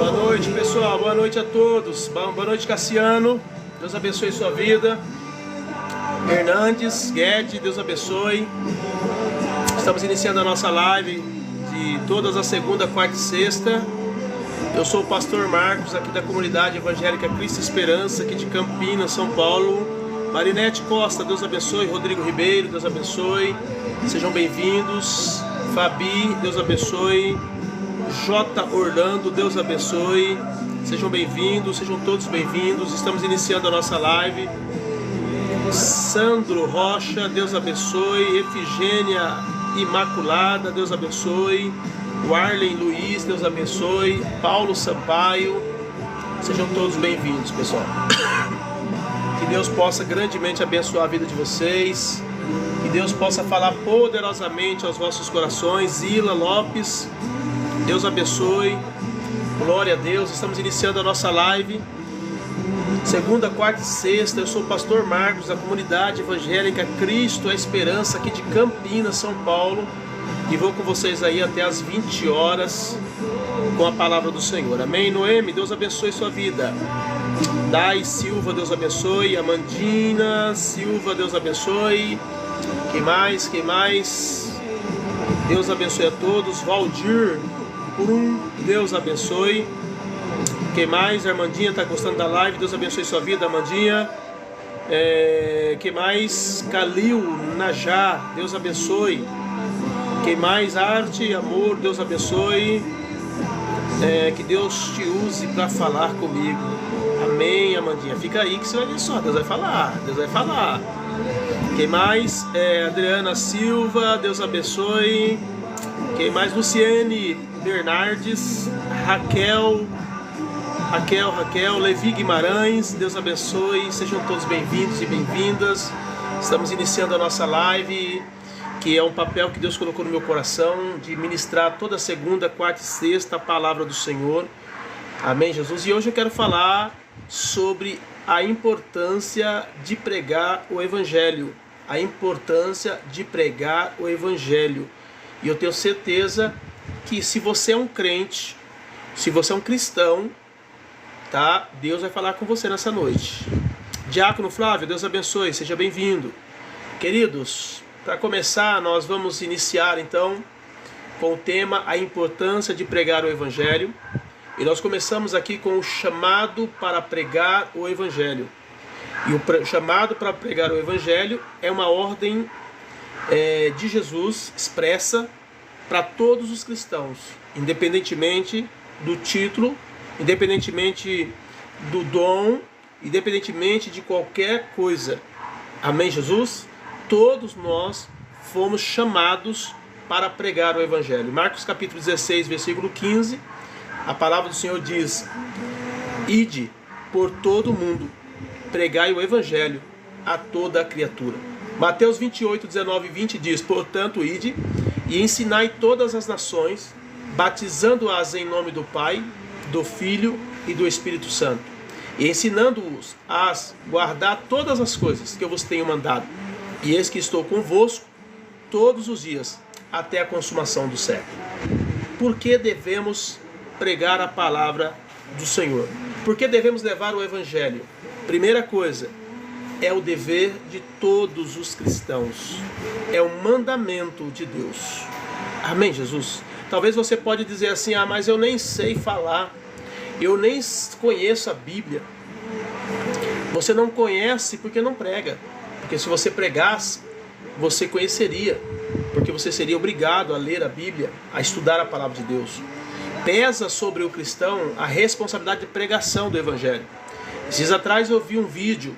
Boa noite, pessoal. Boa noite a todos. Boa noite, Cassiano. Deus abençoe sua vida. Hernandes, Guedes, Deus abençoe. Estamos iniciando a nossa live de todas as segunda, quarta e sexta. Eu sou o pastor Marcos, aqui da comunidade evangélica Cristo Esperança, aqui de Campinas, São Paulo. Marinete Costa, Deus abençoe. Rodrigo Ribeiro, Deus abençoe. Sejam bem-vindos. Fabi, Deus abençoe. J. Orlando, Deus abençoe. Sejam bem-vindos, sejam todos bem-vindos. Estamos iniciando a nossa live. Sandro Rocha, Deus abençoe. Efigênia Imaculada, Deus abençoe. Warlen Luiz, Deus abençoe. Paulo Sampaio, sejam todos bem-vindos, pessoal. Que Deus possa grandemente abençoar a vida de vocês. Que Deus possa falar poderosamente aos vossos corações. Zila Lopes, Deus abençoe. Glória a Deus. Estamos iniciando a nossa live. Segunda, quarta e sexta. Eu sou o pastor Marcos, da comunidade evangélica Cristo a Esperança, aqui de Campinas, São Paulo. E vou com vocês aí até as 20 horas com a palavra do Senhor. Amém? Noemi, Deus abençoe sua vida. Dai Silva, Deus abençoe. Amandina Silva, Deus abençoe. Quem mais? Quem mais? Deus abençoe a todos. Valdir Deus abençoe. Quem mais? Armandinha está gostando da live. Deus abençoe sua vida, Armandinha. Quem mais? Calil Najar, Deus abençoe. Quem mais? Arte e amor, Deus abençoe. Que Deus te use para falar comigo. Amém, Amandinha. Fica aí que você vai ver só. Deus vai falar. Deus vai falar. Quem mais? Adriana Silva, Deus abençoe. Quem mais? Luciene Bernardes. Raquel, Levi Guimarães, Deus abençoe. Sejam todos bem-vindos e bem-vindas. Estamos iniciando a nossa live, que é um papel que Deus colocou no meu coração, de ministrar toda segunda, quarta e sexta a palavra do Senhor. Amém, Jesus? E hoje eu quero falar sobre a importância de pregar o Evangelho. A importância de pregar o Evangelho. E eu tenho certeza que se você é um crente, se você é um cristão, tá? Deus vai falar com você nessa noite. Diácono Flávio, Deus abençoe, seja bem-vindo. Queridos, para começar, nós vamos iniciar então com o tema a importância de pregar o Evangelho. E nós começamos aqui com o chamado para pregar o Evangelho. E o chamado para pregar o Evangelho é uma ordem de Jesus expressa para todos os cristãos, independentemente do título, independentemente do dom, independentemente de qualquer coisa. Amém, Jesus? Todos nós fomos chamados para pregar o Evangelho. Marcos capítulo 16, versículo 15, a palavra do Senhor diz: Ide por todo o mundo, pregai o Evangelho a toda a criatura. Mateus 28, 19 e 20 diz: Portanto, ide e ensinai todas as nações, batizando-as em nome do Pai, do Filho e do Espírito Santo, e ensinando-os a guardar todas as coisas que eu vos tenho mandado. E eis que estou convosco todos os dias, até a consumação do século. Por que devemos pregar a palavra do Senhor? Por que devemos levar o Evangelho? Primeira coisa, é o dever de todos os cristãos. É um mandamento de Deus. Amém, Jesus? Talvez você pode dizer assim: mas eu nem sei falar. Eu nem conheço a Bíblia. Você não conhece porque não prega. Porque se você pregasse, você conheceria. Porque você seria obrigado a ler a Bíblia, a estudar a palavra de Deus. Pesa sobre o cristão a responsabilidade de pregação do Evangelho. Dias atrás eu vi um vídeo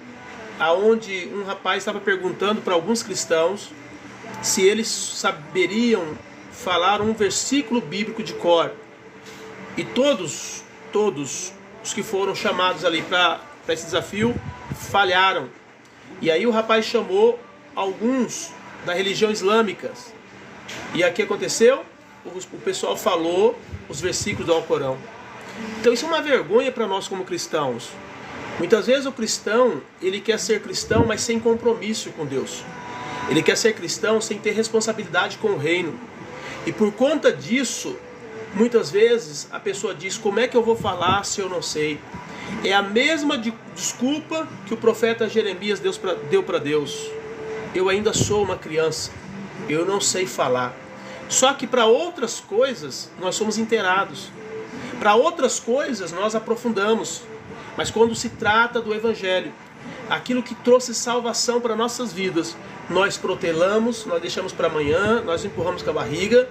onde um rapaz estava perguntando para alguns cristãos se eles saberiam falar um versículo bíblico de cor. E todos os que foram chamados ali para esse desafio falharam. E aí o rapaz chamou alguns da religião islâmica. E aqui aconteceu? O pessoal falou os versículos do Alcorão. Então isso é uma vergonha para nós como cristãos. Muitas vezes o cristão, ele quer ser cristão, mas sem compromisso com Deus. Ele quer ser cristão sem ter responsabilidade com o reino. E por conta disso, Muitas vezes a pessoa diz: como é que eu vou falar se eu não sei? É a mesma desculpa que o profeta Jeremias deu para Deus. Eu ainda sou uma criança, eu não sei falar. Só que para outras coisas nós somos inteirados. Para outras coisas nós aprofundamos. Mas quando se trata do Evangelho, aquilo que trouxe salvação para nossas vidas, nós protelamos, nós deixamos para amanhã, nós empurramos com a barriga.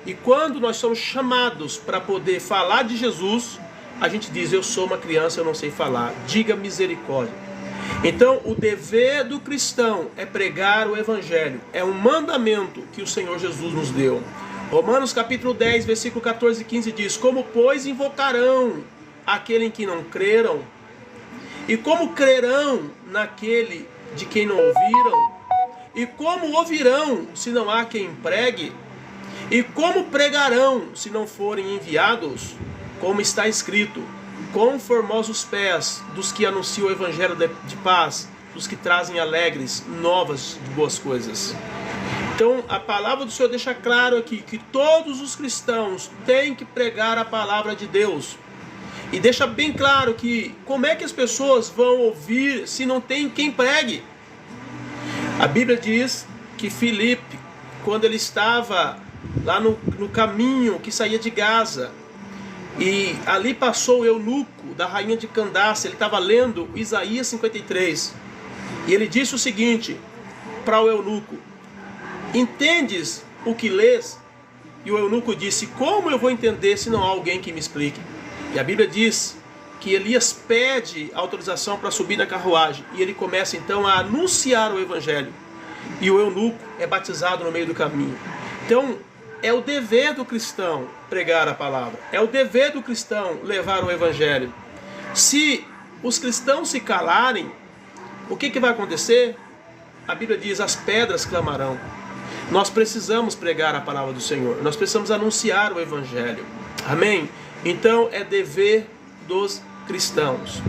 E quando nós somos chamados para poder falar de Jesus, a gente diz: eu sou uma criança, eu não sei falar. Diga misericórdia. Então, o dever do cristão é pregar o Evangelho. É um mandamento que o Senhor Jesus nos deu. Romanos capítulo 10, versículo 14 e 15 diz: como, pois, invocarão aquele em que não creram? E como crerão naquele de quem não ouviram? E como ouvirão se não há quem pregue? E como pregarão se não forem enviados? Como está escrito: quão formosos pés dos que anunciam o evangelho de paz, dos que trazem alegres novas de boas coisas. Então a palavra do Senhor deixa claro aqui que todos os cristãos têm que pregar a palavra de Deus. E deixa bem claro que como é que as pessoas vão ouvir se não tem quem pregue? A Bíblia diz que Filipe, quando ele estava lá no caminho que saía de Gaza, e ali passou o eunuco da rainha de Candace, ele estava lendo Isaías 53, e ele disse o seguinte para o eunuco: entendes o que lês? E o eunuco disse: como eu vou entender se não há alguém que me explique? E a Bíblia diz que Elias pede autorização para subir na carruagem, e ele começa então a anunciar o evangelho, e o eunuco é batizado no meio do caminho. Então é o dever do cristão pregar a palavra, é o dever do cristão levar o evangelho. Se os cristãos se calarem, o que vai acontecer? A Bíblia diz: as pedras clamarão. Nós precisamos pregar a palavra do Senhor, nós precisamos anunciar o evangelho. Amém? Então é dever dos cristãos.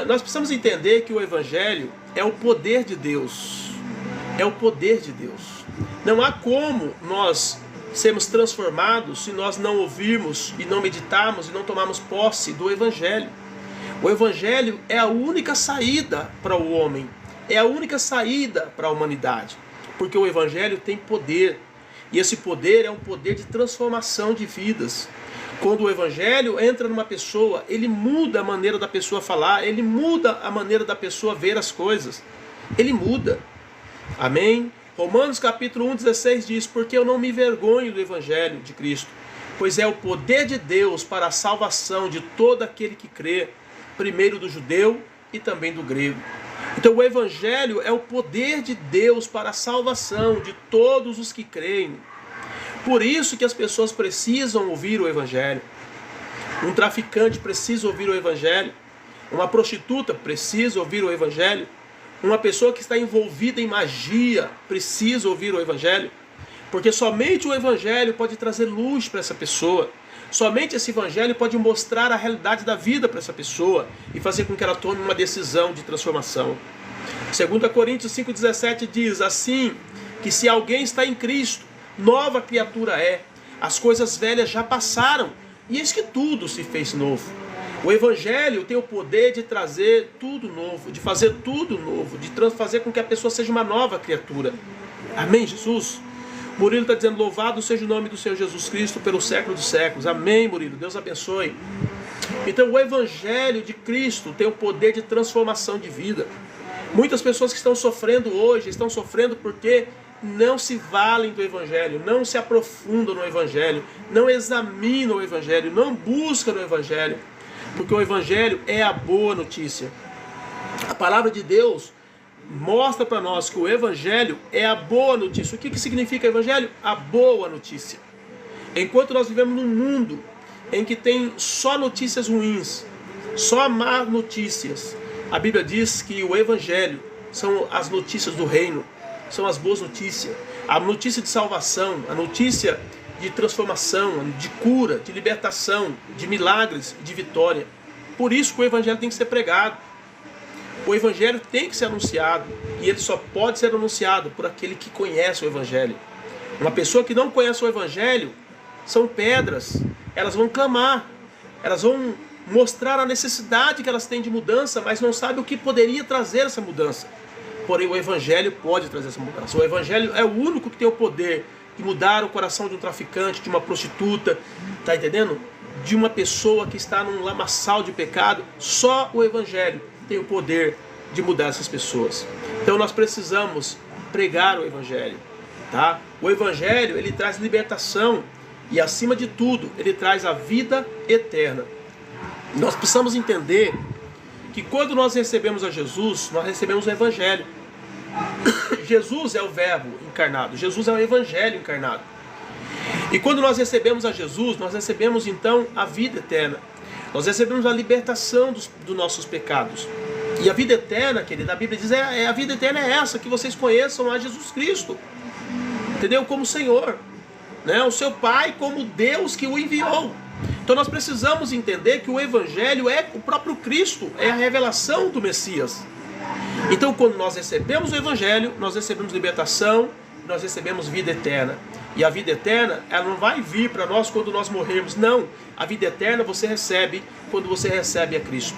Nós precisamos entender que o evangelho é o poder de Deus. É o poder de Deus. Não há como nós sermos transformados se nós não ouvirmos e não meditarmos e não tomarmos posse do evangelho. O evangelho é a única saída para o homem, é a única saída para a humanidade, porque o evangelho tem poder, e esse poder é um poder de transformação de vidas. Quando o evangelho entra numa pessoa, ele muda a maneira da pessoa falar, ele muda a maneira da pessoa ver as coisas, ele muda. Amém? Romanos capítulo 1,16 diz: porque eu não me envergonho do evangelho de Cristo, pois é o poder de Deus para a salvação de todo aquele que crê, primeiro do judeu e também do grego. Então o evangelho é o poder de Deus para a salvação de todos os que creem. Por isso que as pessoas precisam ouvir o evangelho. Um traficante precisa ouvir o evangelho. Uma prostituta precisa ouvir o evangelho. Uma pessoa que está envolvida em magia precisa ouvir o evangelho. Porque somente o evangelho pode trazer luz para essa pessoa. Somente esse evangelho pode mostrar a realidade da vida para essa pessoa e fazer com que ela tome uma decisão de transformação. 2 Coríntios 5,17 diz assim: que se alguém está em Cristo, nova criatura é, as coisas velhas já passaram, e eis que tudo se fez novo. O evangelho tem o poder de trazer tudo novo, de fazer tudo novo, de fazer com que a pessoa seja uma nova criatura. Amém, Jesus? Murilo está dizendo: louvado seja o nome do Senhor Jesus Cristo pelo século dos séculos. Amém, Murilo, Deus abençoe. Então o evangelho de Cristo tem o poder de transformação de vida. Muitas pessoas que estão sofrendo hoje, estão sofrendo porque não se valem do evangelho, não se aprofundam no evangelho, não examinam o evangelho, não buscam no evangelho, porque o evangelho é a boa notícia. A palavra de Deus mostra para nós que o evangelho é a boa notícia. O que significa evangelho? A boa notícia. Enquanto nós vivemos num mundo em que tem só notícias ruins, só más notícias, a Bíblia diz que o evangelho são as notícias do reino, são as boas notícias, a notícia de salvação, a notícia de transformação, de cura, de libertação, de milagres, de vitória. Por isso que o evangelho tem que ser pregado. O evangelho tem que ser anunciado, e ele só pode ser anunciado por aquele que conhece o evangelho. Uma pessoa que não conhece o evangelho são pedras. Elas vão clamar, elas vão mostrar a necessidade que elas têm de mudança, mas não sabem o que poderia trazer essa mudança. Porém, o Evangelho pode trazer essa mudança. O Evangelho é o único que tem o poder de mudar o coração de um traficante, de uma prostituta, tá entendendo? De uma pessoa que está num lamaçal de pecado. Só o Evangelho tem o poder de mudar essas pessoas. Então nós precisamos pregar o Evangelho, tá? O Evangelho, ele traz libertação e, acima de tudo, ele traz a vida eterna. Nós precisamos entender que quando nós recebemos a Jesus, nós recebemos o Evangelho. Jesus é o Verbo encarnado, Jesus é o Evangelho encarnado. E quando nós recebemos a Jesus, nós recebemos então a vida eterna. Nós recebemos a libertação dos nossos pecados. E a vida eterna, querida, a Bíblia diz, a vida eterna é essa, que vocês conheçam a Jesus Cristo, entendeu? Como Senhor, né? O seu Pai como Deus que o enviou. Então nós precisamos entender que o Evangelho é o próprio Cristo, é a revelação do Messias. Então quando nós recebemos o Evangelho, nós recebemos libertação, nós recebemos vida eterna. E a vida eterna, ela não vai vir para nós quando nós morrermos, não. A vida eterna você recebe quando você recebe a Cristo.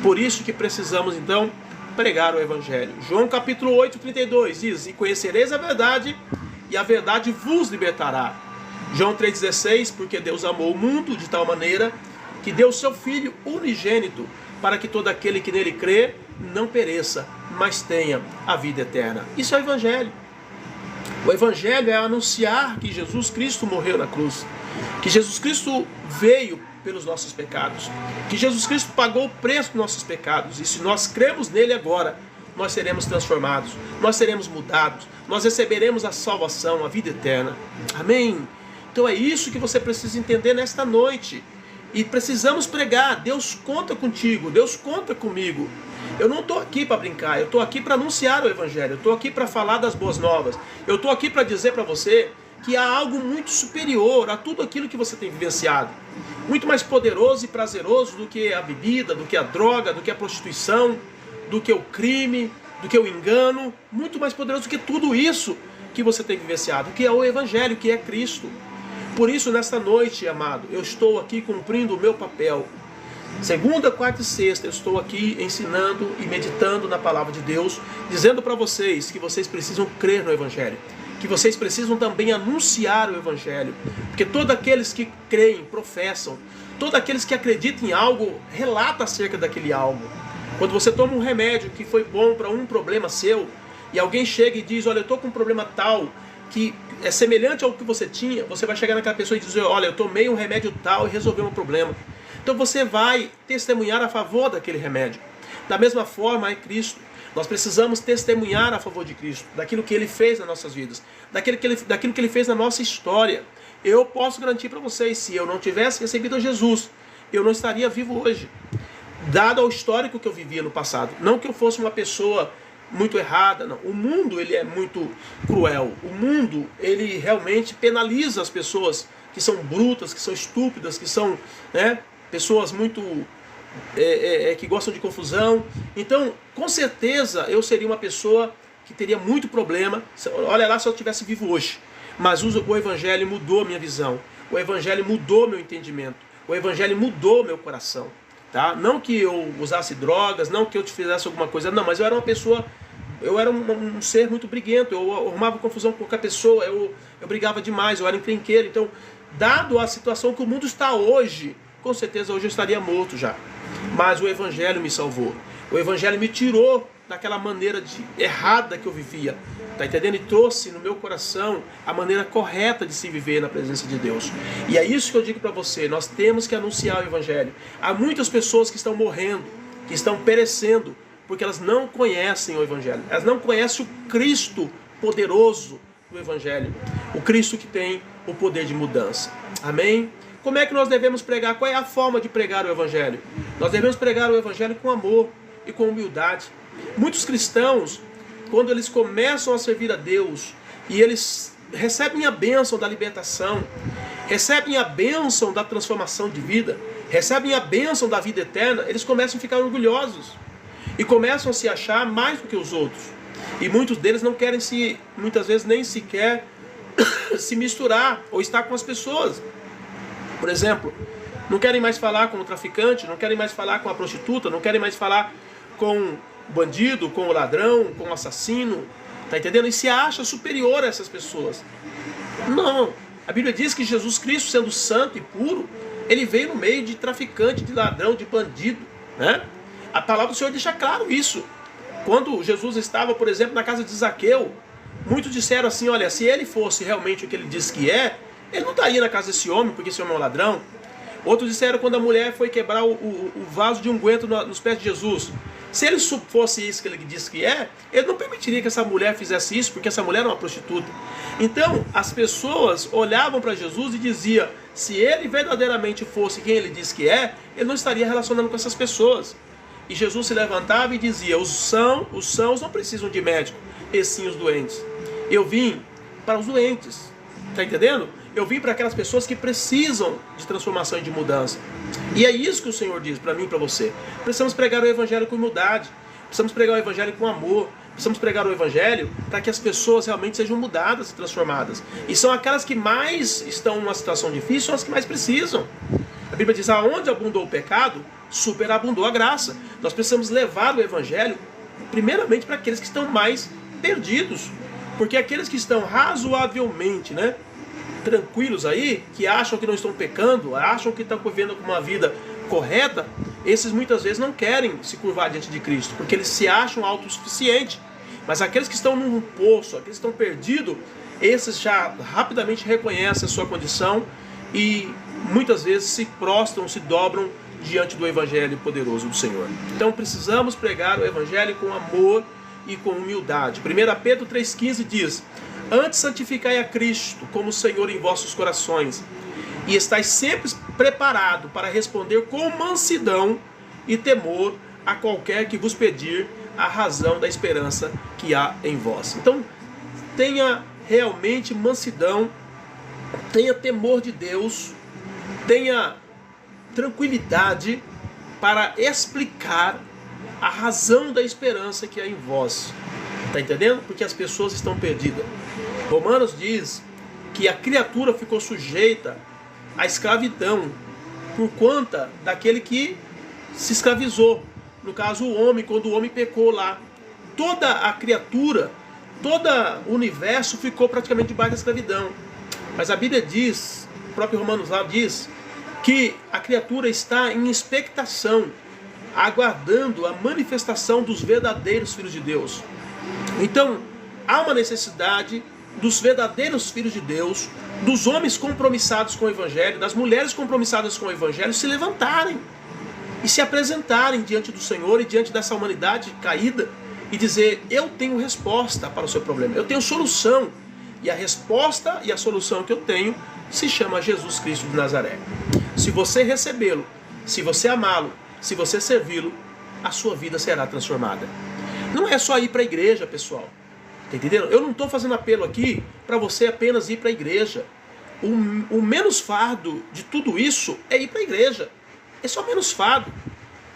Por isso que precisamos então pregar o Evangelho. João capítulo 8, 32 diz: e conhecereis a verdade, e a verdade vos libertará. João 3,16, porque Deus amou o mundo de tal maneira que deu o seu Filho unigênito, para que todo aquele que nele crê não pereça, mas tenha a vida eterna. Isso é o Evangelho. O Evangelho é anunciar que Jesus Cristo morreu na cruz, que Jesus Cristo veio pelos nossos pecados, que Jesus Cristo pagou o preço dos nossos pecados, e se nós cremos nele agora, nós seremos transformados, nós seremos mudados, nós receberemos a salvação, a vida eterna. Amém? Então é isso que você precisa entender nesta noite. E precisamos pregar. Deus conta contigo, Deus conta comigo. Eu não estou aqui para brincar, eu estou aqui para anunciar o Evangelho, eu estou aqui para falar das boas novas, eu estou aqui para dizer para você que há algo muito superior a tudo aquilo que você tem vivenciado, muito mais poderoso e prazeroso do que a bebida, do que a droga, do que a prostituição, do que o crime, do que o engano, muito mais poderoso do que tudo isso que você tem vivenciado, que é o Evangelho, que é Cristo. Por isso, nesta noite, amado, eu estou aqui cumprindo o meu papel. Segunda, quarta e sexta, eu estou aqui ensinando e meditando na palavra de Deus, dizendo para vocês que vocês precisam crer no Evangelho, que vocês precisam também anunciar o Evangelho, porque todos aqueles que creem, professam, todos aqueles que acreditam em algo, relatam acerca daquele algo. Quando você toma um remédio que foi bom para um problema seu, e alguém chega e diz, olha, eu estou com um problema tal, que é semelhante ao que você tinha, você vai chegar naquela pessoa e dizer, olha, eu tomei um remédio tal e resolveu um problema. Então você vai testemunhar a favor daquele remédio. Da mesma forma é Cristo. Nós precisamos testemunhar a favor de Cristo, daquilo que Ele fez nas nossas vidas, daquilo que Ele fez na nossa história. Eu posso garantir para vocês, se eu não tivesse recebido a Jesus, eu não estaria vivo hoje, dado ao histórico que eu vivia no passado. Não que eu fosse uma pessoa muito errada, não. O mundo, ele é muito cruel. O mundo, ele realmente penaliza as pessoas que são brutas, que são estúpidas, que são, né, pessoas muito que gostam de confusão. Então, com certeza, eu seria uma pessoa que teria muito problema. Olha lá se eu estivesse vivo hoje. Mas o Evangelho mudou a minha visão. O Evangelho mudou meu entendimento. O Evangelho mudou meu coração. Tá? Não que eu usasse drogas, não que eu te fizesse alguma coisa, não, mas eu era uma pessoa, eu era um ser muito briguento, eu arrumava confusão com qualquer pessoa, eu brigava demais, eu era encrenqueiro. Então, dado a situação que o mundo está hoje, com certeza hoje eu estaria morto já. Mas o Evangelho me salvou. O Evangelho me tirou daquela maneira errada que eu vivia, tá entendendo? E trouxe no meu coração a maneira correta de se viver na presença de Deus. E é isso que eu digo para você, nós temos que anunciar o Evangelho. Há muitas pessoas que estão morrendo, que estão perecendo, porque elas não conhecem o Evangelho. Elas não conhecem o Cristo poderoso do Evangelho, o Cristo que tem o poder de mudança. Amém? Como é que nós devemos pregar? Qual é a forma de pregar o Evangelho? Nós devemos pregar o Evangelho com amor e com humildade. Muitos cristãos, quando eles começam a servir a Deus e eles recebem a bênção da libertação, recebem a bênção da transformação de vida, recebem a bênção da vida eterna, eles começam a ficar orgulhosos e começam a se achar mais do que os outros. E muitos deles não querem muitas vezes nem sequer se misturar ou estar com as pessoas. Por exemplo, não querem mais falar com o traficante, não querem mais falar com a prostituta, não querem mais falar com o bandido, com o ladrão, com o assassino, tá entendendo? E se acha superior a essas pessoas. Não, a Bíblia diz que Jesus Cristo, sendo santo e puro, ele veio no meio de traficante, de ladrão, de bandido, né? A palavra do Senhor deixa claro isso. Quando Jesus estava, por exemplo, na casa de Zaqueu, muitos disseram assim, olha, se ele fosse realmente o que ele disse que é, ele não estaria na casa desse homem, porque esse homem é um ladrão. Outros disseram quando a mulher foi quebrar o vaso de unguento nos pés de Jesus. Se ele fosse isso que ele disse que é, ele não permitiria que essa mulher fizesse isso, porque essa mulher era uma prostituta. Então, as pessoas olhavam para Jesus e diziam, se ele verdadeiramente fosse quem ele disse que é, ele não estaria relacionando com essas pessoas. E Jesus se levantava e dizia, os sãos não precisam de médico, e sim os doentes. Eu vim para os doentes, tá entendendo? Eu vim para aquelas pessoas que precisam de transformação e de mudança. E é isso que o Senhor diz para mim e para você. Precisamos pregar o Evangelho com humildade. Precisamos pregar o Evangelho com amor. Precisamos pregar o Evangelho para que as pessoas realmente sejam mudadas e transformadas. E são aquelas que mais estão numa situação difícil, são as que mais precisam. A Bíblia diz, aonde abundou o pecado, superabundou a graça. Nós precisamos levar o Evangelho primeiramente para aqueles que estão mais perdidos. Porque aqueles que estão razoavelmente, né, tranquilos aí, que acham que não estão pecando, acham que estão vivendo uma vida correta, esses muitas vezes não querem se curvar diante de Cristo, porque eles se acham autossuficientes. Mas aqueles que estão num poço, aqueles que estão perdidos, esses já rapidamente reconhecem a sua condição e muitas vezes se prostram, se dobram diante do Evangelho poderoso do Senhor. Então precisamos pregar o Evangelho com amor e com humildade. 1 Pedro 3,15 diz, antes santificai a Cristo como Senhor em vossos corações, e estáis sempre preparado para responder com mansidão e temor a qualquer que vos pedir a razão da esperança que há em vós. Então, tenha realmente mansidão, tenha temor de Deus, tenha tranquilidade para explicar a razão da esperança que há em vós. Está entendendo? Porque as pessoas estão perdidas. Romanos diz que a criatura ficou sujeita à escravidão por conta daquele que se escravizou. No caso, o homem, quando o homem pecou lá. Toda a criatura, todo o universo ficou praticamente debaixo da escravidão. Mas a Bíblia diz, o próprio Romanos lá diz, que a criatura está em expectação, aguardando a manifestação dos verdadeiros filhos de Deus. Então, há uma necessidade dos verdadeiros filhos de Deus, dos homens compromissados com o Evangelho, das mulheres compromissadas com o Evangelho, se levantarem e se apresentarem diante do Senhor e diante dessa humanidade caída e dizer, eu tenho resposta para o seu problema, eu tenho solução. E a resposta e a solução que eu tenho se chama Jesus Cristo de Nazaré. Se você recebê-lo, se você amá-lo, se você servi-lo, a sua vida será transformada. Não é só ir para a igreja, pessoal. Tá entendendo? Eu não estou fazendo apelo aqui para você apenas ir para a igreja. O menos fardo de tudo isso é ir para a igreja. É só menos fardo.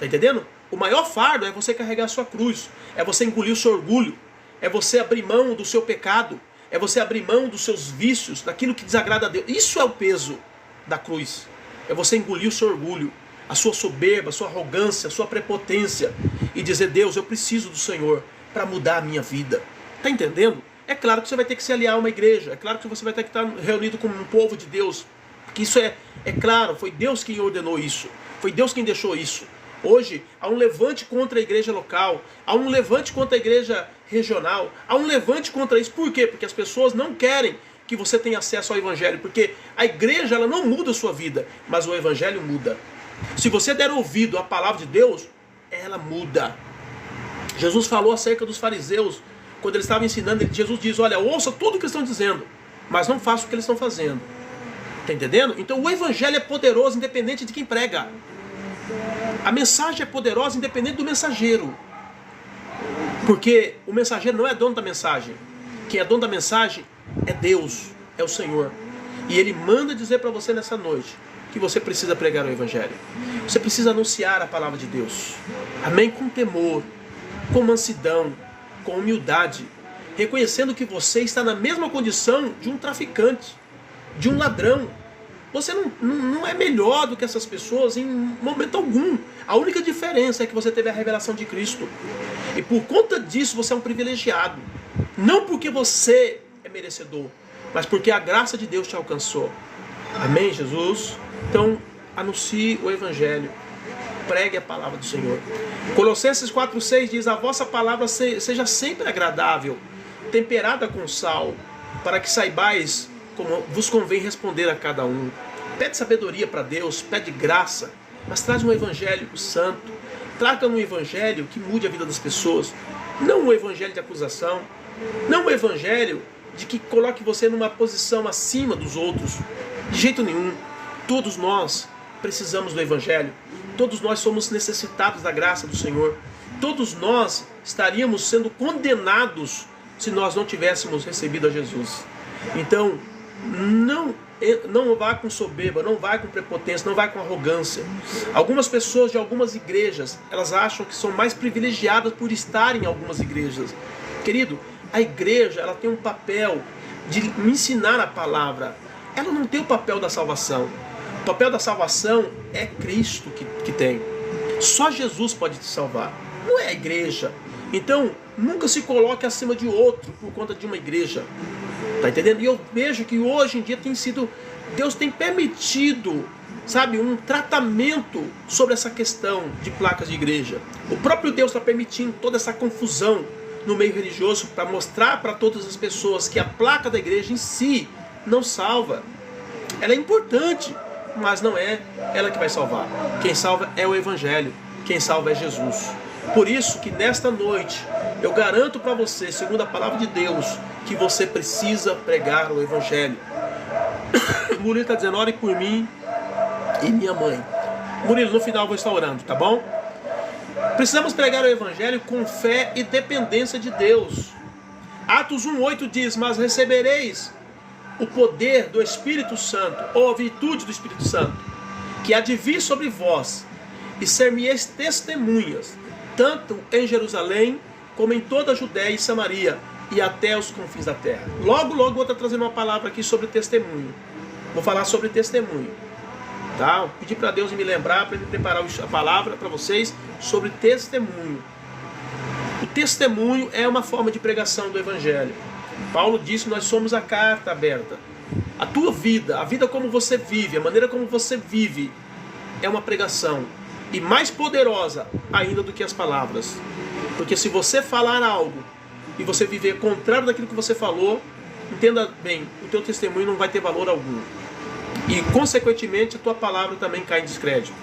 Tá entendendo? O maior fardo é você carregar a sua cruz. É você engolir o seu orgulho. É você abrir mão do seu pecado. É você abrir mão dos seus vícios, daquilo que desagrada a Deus. Isso é o peso da cruz. É você engolir o seu orgulho, a sua soberba, a sua arrogância, a sua prepotência e dizer, Deus, eu preciso do Senhor para mudar a minha vida. Está entendendo? É claro que você vai ter que se aliar a uma igreja, é claro que você vai ter que estar reunido com um povo de Deus, porque isso é claro, foi Deus quem ordenou isso, foi Deus quem deixou isso. Hoje há um levante contra a igreja local, há um levante contra a igreja regional, há um levante contra isso. Por quê? Porque as pessoas não querem que você tenha acesso ao Evangelho, porque a igreja ela não muda a ssua vida, mas o Evangelho muda. Se você der ouvido à palavra de Deus, ela muda. Jesus falou acerca dos fariseus, quando ele estava ensinando, Jesus diz, olha, ouça tudo o que eles estão dizendo, mas não faça o que eles estão fazendo. Está entendendo? Então o Evangelho é poderoso independente de quem prega. A mensagem é poderosa independente do mensageiro. Porque o mensageiro não é dono da mensagem. Quem é dono da mensagem é Deus, é o Senhor. E Ele manda dizer para você nessa noite que você precisa pregar o Evangelho. Você precisa anunciar a palavra de Deus. Amém? Com temor, com mansidão, com humildade. Reconhecendo que você está na mesma condição de um traficante, de um ladrão. Você não é melhor do que essas pessoas em momento algum. A única diferença é que você teve a revelação de Cristo. E por conta disso você é um privilegiado. Não porque você é merecedor, mas porque a graça de Deus te alcançou. Amém, Jesus? Então, anuncie o Evangelho. Pregue a palavra do Senhor. Colossenses 4,6 diz: a vossa palavra seja sempre agradável, temperada com sal, para que saibais como vos convém responder a cada um. Pede sabedoria para Deus, pede graça, mas traz um Evangelho santo. Traga um Evangelho que mude a vida das pessoas. Não um Evangelho de acusação. Não um Evangelho de que coloque você numa posição acima dos outros. De jeito nenhum. Todos nós precisamos do Evangelho. Todos nós somos necessitados da graça do Senhor. Todos nós estaríamos sendo condenados se nós não tivéssemos recebido a Jesus. Então, não vá com soberba, não vá com prepotência, não vá com arrogância. Algumas pessoas de algumas igrejas, elas acham que são mais privilegiadas por estarem em algumas igrejas. Querido, a igreja, ela tem um papel de me ensinar a palavra. Ela não tem o papel da salvação. O papel da salvação é Cristo que tem. Só Jesus pode te salvar. Não é a igreja. Então, nunca se coloque acima de outro por conta de uma igreja. Tá entendendo? E eu vejo que hoje em dia Deus tem permitido, sabe, um tratamento sobre essa questão de placas de igreja. O próprio Deus está permitindo toda essa confusão no meio religioso para mostrar para todas as pessoas que a placa da igreja em si não salva. Ela é importante, mas não é ela que vai salvar. Quem salva é o Evangelho. Quem salva é Jesus. Por isso que nesta noite eu garanto para você, segundo a palavra de Deus, que você precisa pregar o Evangelho. Murilo está dizendo: ore por mim e minha mãe. Murilo, no final eu vou estar orando, tá bom? Precisamos pregar o Evangelho com fé e dependência de Deus. Atos 1,8 diz: mas recebereis o poder do Espírito Santo, ou a virtude do Espírito Santo, que há de vir sobre vós, e ser-me-eis testemunhas, tanto em Jerusalém, como em toda a Judéia e Samaria, e até os confins da terra. Logo vou estar trazendo uma palavra aqui sobre testemunho. Vou falar sobre testemunho. Tá? Vou pedir para Deus me lembrar, para me preparar a palavra para vocês sobre testemunho. O testemunho é uma forma de pregação do Evangelho. Paulo disse que nós somos a carta aberta. A tua vida, a vida como você vive, a maneira como você vive, é uma pregação. E mais poderosa ainda do que as palavras. Porque se você falar algo e você viver contrário daquilo que você falou, entenda bem, o teu testemunho não vai ter valor algum. E consequentemente a tua palavra também cai em descrédito.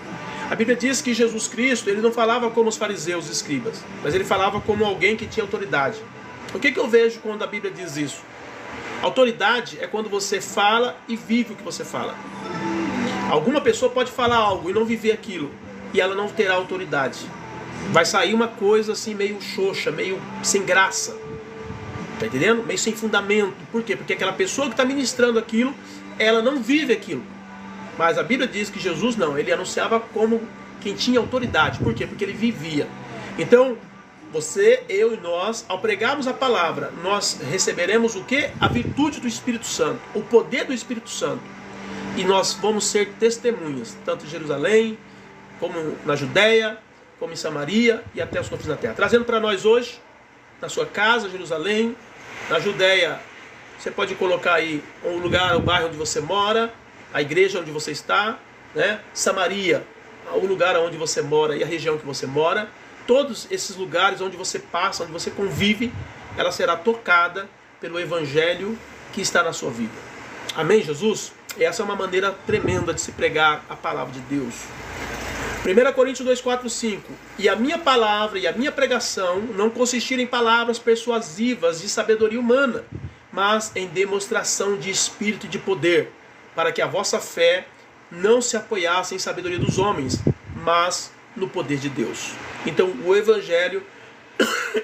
A Bíblia diz que Jesus Cristo, ele não falava como os fariseus e escribas, mas ele falava como alguém que tinha autoridade. O que eu vejo quando a Bíblia diz isso? Autoridade é quando você fala e vive o que você fala. Alguma pessoa pode falar algo e não viver aquilo, e ela não terá autoridade. Vai sair uma coisa assim meio xoxa, meio sem graça. Tá entendendo? Meio sem fundamento. Por quê? Porque aquela pessoa que está ministrando aquilo, ela não vive aquilo. Mas a Bíblia diz que Jesus não, ele anunciava como quem tinha autoridade. Por quê? Porque ele vivia. Então, você, eu e nós, ao pregarmos a palavra, nós receberemos o quê? A virtude do Espírito Santo, o poder do Espírito Santo. E nós vamos ser testemunhas, tanto em Jerusalém, como na Judéia, como em Samaria e até os confins da terra. Trazendo para nós hoje, na sua casa, Jerusalém, na Judéia, você pode colocar aí o lugar, o bairro onde você mora, a igreja onde você está, né? Samaria, o lugar onde você mora e a região que você mora. Todos esses lugares onde você passa, onde você convive, ela será tocada pelo Evangelho que está na sua vida. Amém, Jesus? Essa é uma maneira tremenda de se pregar a palavra de Deus. 1 Coríntios 2, 4, 5. E a minha palavra e a minha pregação não consistiram em palavras persuasivas de sabedoria humana, mas em demonstração de espírito e de poder, para que a vossa fé não se apoiasse em sabedoria dos homens, mas no poder de Deus. Então o Evangelho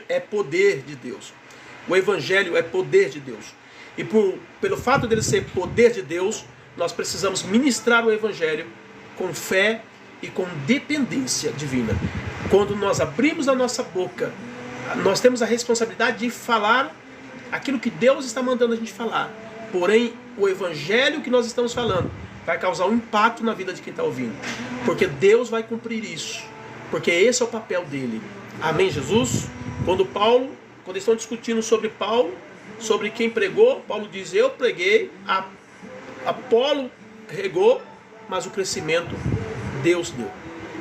é poder de Deus. O Evangelho é poder de Deus. E pelo fato dele ser poder de Deus, nós precisamos ministrar o Evangelho com fé e com dependência divina. Quando nós abrimos a nossa boca, nós temos a responsabilidade de falar aquilo que Deus está mandando a gente falar. Porém, o Evangelho que nós estamos falando vai causar um impacto na vida de quem está ouvindo. Porque Deus vai cumprir isso. Porque esse é o papel dele. Amém, Jesus? Quando eles estão discutindo sobre Paulo, sobre quem pregou, Paulo diz: eu preguei, Apolo regou, mas o crescimento Deus deu.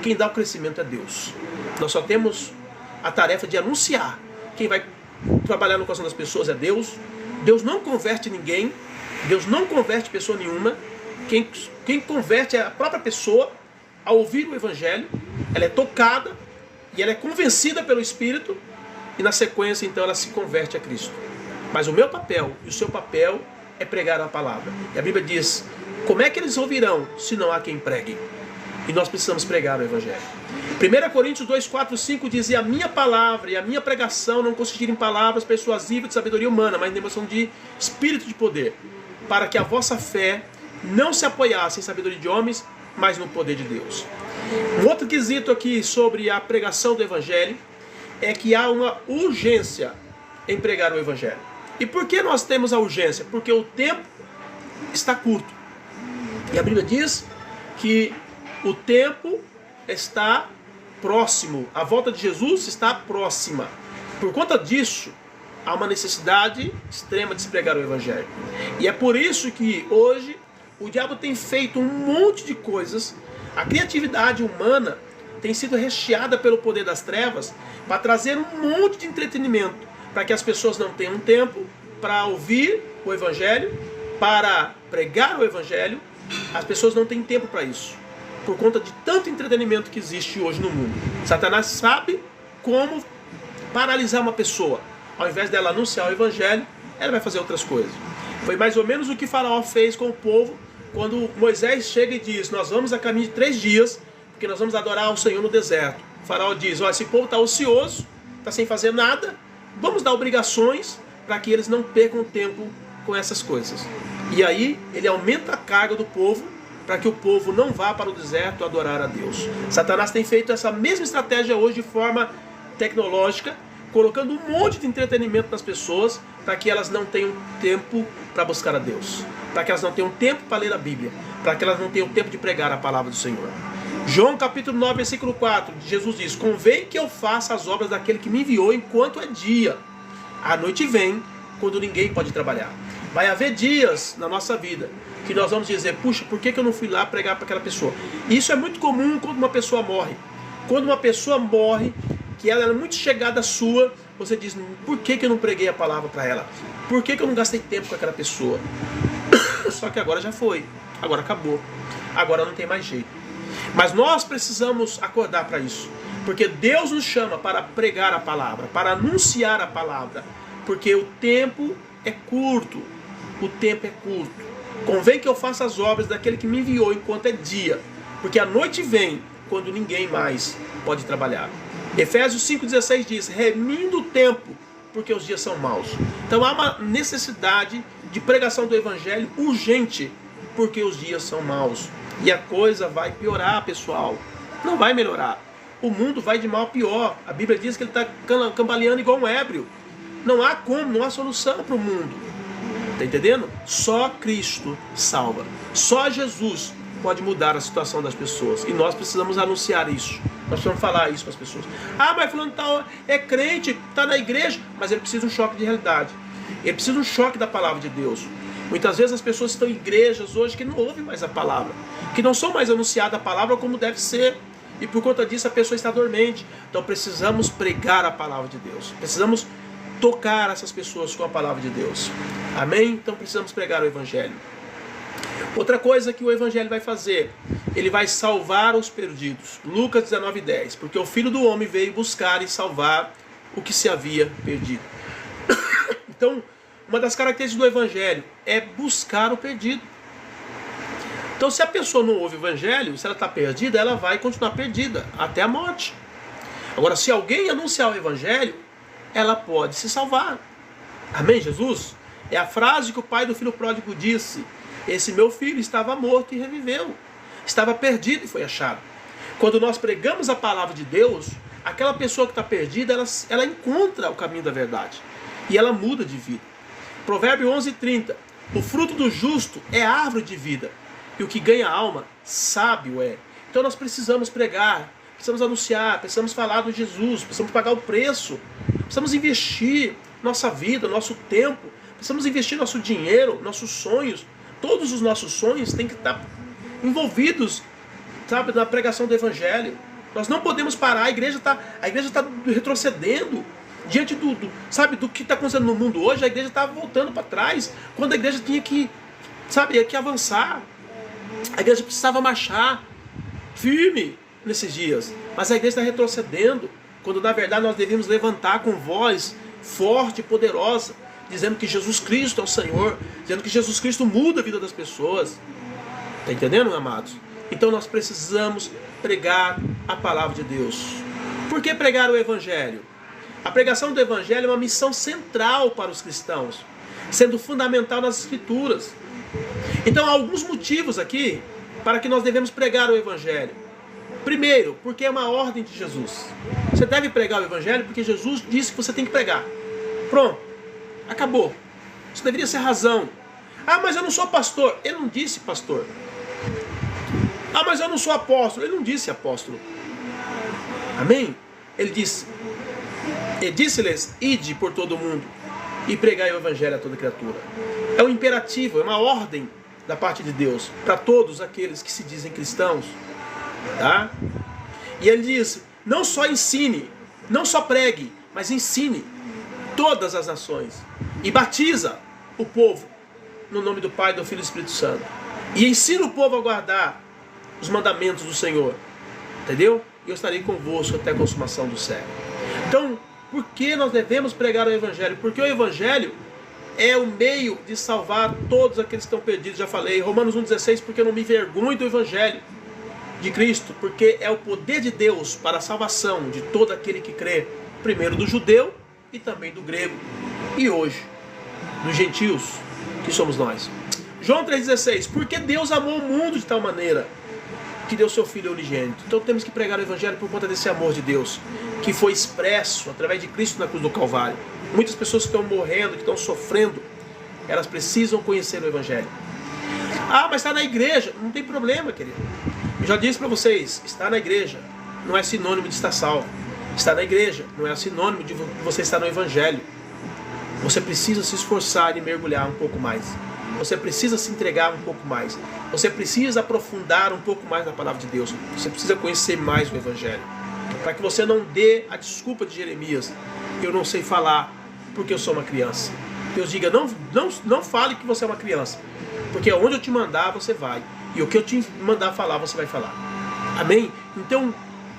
Quem dá o crescimento é Deus. Nós só temos a tarefa de anunciar. Quem vai trabalhar no coração das pessoas é Deus. Deus não converte ninguém. Deus não converte pessoa nenhuma. Quem converte é a própria pessoa ao ouvir o Evangelho. Ela é tocada e ela é convencida pelo Espírito, e na sequência então ela se converte a Cristo. Mas o meu papel e o seu papel é pregar a palavra. E a Bíblia diz: como é que eles ouvirão se não há quem pregue? E nós precisamos pregar o Evangelho. 1 Coríntios 2, 4, 5 diz: e a minha palavra e a minha pregação não consistiram em palavras persuasivas de sabedoria humana, mas em demonstração de espírito de poder, para que a vossa fé não se apoiasse em sabedoria de homens, mas no poder de Deus. Um outro quesito aqui sobre a pregação do Evangelho é que há uma urgência em pregar o Evangelho. E por que nós temos a urgência? Porque o tempo está curto. E a Bíblia diz que o tempo está próximo. A volta de Jesus está próxima. Por conta disso, há uma necessidade extrema de se pregar o Evangelho. E é por isso que hoje o diabo tem feito um monte de coisas. A criatividade humana tem sido recheada pelo poder das trevas para trazer um monte de entretenimento, para que as pessoas não tenham tempo para ouvir o Evangelho, para pregar o Evangelho. As pessoas não têm tempo para isso, por conta de tanto entretenimento que existe hoje no mundo. Satanás sabe como paralisar uma pessoa. Ao invés dela anunciar o Evangelho, ela vai fazer outras coisas. Foi mais ou menos o que Faraó fez com o povo, quando Moisés chega e diz: nós vamos a caminho de 3 dias, porque nós vamos adorar ao Senhor no deserto. O Faraó diz: olha, esse povo está ocioso, está sem fazer nada, vamos dar obrigações para que eles não percam tempo com essas coisas. E aí ele aumenta a carga do povo, para que o povo não vá para o deserto adorar a Deus. Satanás tem feito essa mesma estratégia hoje de forma tecnológica, colocando um monte de entretenimento nas pessoas, para que elas não tenham tempo para buscar a Deus, para que elas não tenham tempo para ler a Bíblia, para que elas não tenham tempo de pregar a palavra do Senhor. João capítulo 9, versículo 4, Jesus diz: convém que eu faça as obras daquele que me enviou enquanto é dia. A noite vem, quando ninguém pode trabalhar. Vai haver dias na nossa vida que nós vamos dizer: puxa, por que eu não fui lá pregar para aquela pessoa? Isso é muito comum quando uma pessoa morre. Quando uma pessoa morre, que ela é muito chegada sua, você diz: por que eu não preguei a palavra para ela? Por que eu não gastei tempo com aquela pessoa? Só que agora já foi, agora acabou, agora não tem mais jeito. Mas nós precisamos acordar para isso, porque Deus nos chama para pregar a palavra, para anunciar a palavra, porque o tempo é curto. O tempo é curto. Convém que eu faça as obras daquele que me enviou enquanto é dia, porque a noite vem quando ninguém mais pode trabalhar. Efésios 5,16 diz: remindo o tempo, porque os dias são maus. Então há uma necessidade de pregação do Evangelho urgente, porque os dias são maus. E a coisa vai piorar, pessoal. Não vai melhorar. O mundo vai de mal a pior. A Bíblia diz que ele está cambaleando igual um ébrio. Não há como, não há solução para o mundo. Está entendendo? Só Cristo salva. Só Jesus pode mudar a situação das pessoas. E nós precisamos anunciar isso. Nós precisamos falar isso para as pessoas. Ah, mas fulano é crente, está na igreja, mas ele precisa de um choque de realidade. Ele precisa de um choque da palavra de Deus. Muitas vezes as pessoas estão em igrejas hoje que não ouvem mais a palavra, que não são mais anunciadas a palavra como deve ser. E por conta disso a pessoa está dormente. Então precisamos pregar a palavra de Deus. Precisamos tocar essas pessoas com a palavra de Deus. Amém? Então precisamos pregar o Evangelho. Outra coisa que o Evangelho vai fazer: ele vai salvar os perdidos. Lucas 19:10. Porque o Filho do Homem veio buscar e salvar o que se havia perdido. Então, uma das características do Evangelho é buscar o perdido. Então, se a pessoa não ouve o Evangelho, se ela está perdida, ela vai continuar perdida até a morte. Agora, se alguém anunciar o Evangelho, ela pode se salvar. Amém, Jesus? É a frase que o pai do filho pródigo disse: esse meu filho estava morto e reviveu, estava perdido e foi achado. Quando nós pregamos a palavra de Deus, aquela pessoa que está perdida, ela encontra o caminho da verdade e ela muda de vida. Provérbio 11:30. O fruto do justo é árvore de vida, E o que ganha a alma, sábio é. Então nós precisamos pregar, precisamos anunciar, precisamos falar do Jesus, precisamos pagar o preço, precisamos investir nossa vida, nosso tempo, precisamos investir nosso dinheiro, nossos sonhos. Todos os nossos sonhos têm que estar envolvidos, sabe, na pregação do Evangelho. Nós não podemos parar, a igreja está retrocedendo diante do que está acontecendo no mundo hoje. A igreja está voltando para trás, quando a igreja tinha que, que avançar. A igreja precisava marchar firme nesses dias, mas a igreja está retrocedendo, quando na verdade nós devíamos levantar com voz forte e poderosa, dizendo que Jesus Cristo é o Senhor, dizendo que Jesus Cristo muda a vida das pessoas. Está entendendo, meus amados? Então nós precisamos pregar a palavra de Deus. Por que pregar o Evangelho? A pregação do Evangelho é uma missão central para os cristãos, sendo fundamental nas Escrituras. Então há alguns motivos aqui para que nós devemos pregar o Evangelho. Primeiro, porque é uma ordem de Jesus. Você deve pregar o Evangelho porque Jesus disse que você tem que pregar. Pronto, acabou. Isso deveria ser razão. Ah, mas eu não sou pastor. Ele não disse pastor. Ah, mas eu não sou apóstolo. Ele não disse apóstolo. Amém? Ele disse-lhes, ide por todo o mundo e pregai o Evangelho a toda criatura. É um imperativo, é uma ordem da parte de Deus para todos aqueles que se dizem cristãos. Tá? E ele diz, não só ensine, não só pregue, mas ensine todas as nações e batiza o povo no nome do Pai, do Filho e do Espírito Santo, e ensina o povo a guardar os mandamentos do Senhor, entendeu? E eu estarei convosco até a consumação do século. Então, por que nós devemos pregar o Evangelho? Porque o Evangelho é o meio de salvar todos aqueles que estão perdidos. Já falei, Romanos 1,16, porque eu não me envergonho do Evangelho de Cristo, porque é o poder de Deus para a salvação de todo aquele que crê, primeiro do judeu e também do grego, e hoje dos gentios, que somos nós. João 3,16, porque Deus amou o mundo de tal maneira que deu seu Filho unigênito. Então temos que pregar o Evangelho por conta desse amor de Deus, que foi expresso através de Cristo na cruz do Calvário. Muitas pessoas que estão morrendo, que estão sofrendo, elas precisam conhecer o Evangelho. Ah, mas está na igreja. Não tem problema, querido. Eu já disse para vocês, estar na igreja não é sinônimo de estar salvo. Estar na igreja não é sinônimo de você estar no Evangelho. Você precisa se esforçar e mergulhar um pouco mais. Você precisa se entregar um pouco mais. Você precisa aprofundar um pouco mais na palavra de Deus. Você precisa conhecer mais o Evangelho. Para que você não dê a desculpa de Jeremias, eu não sei falar porque eu sou uma criança. Deus diga, não fale que você é uma criança, porque onde eu te mandar você vai, e o que eu te mandar falar você vai falar. Amém? Então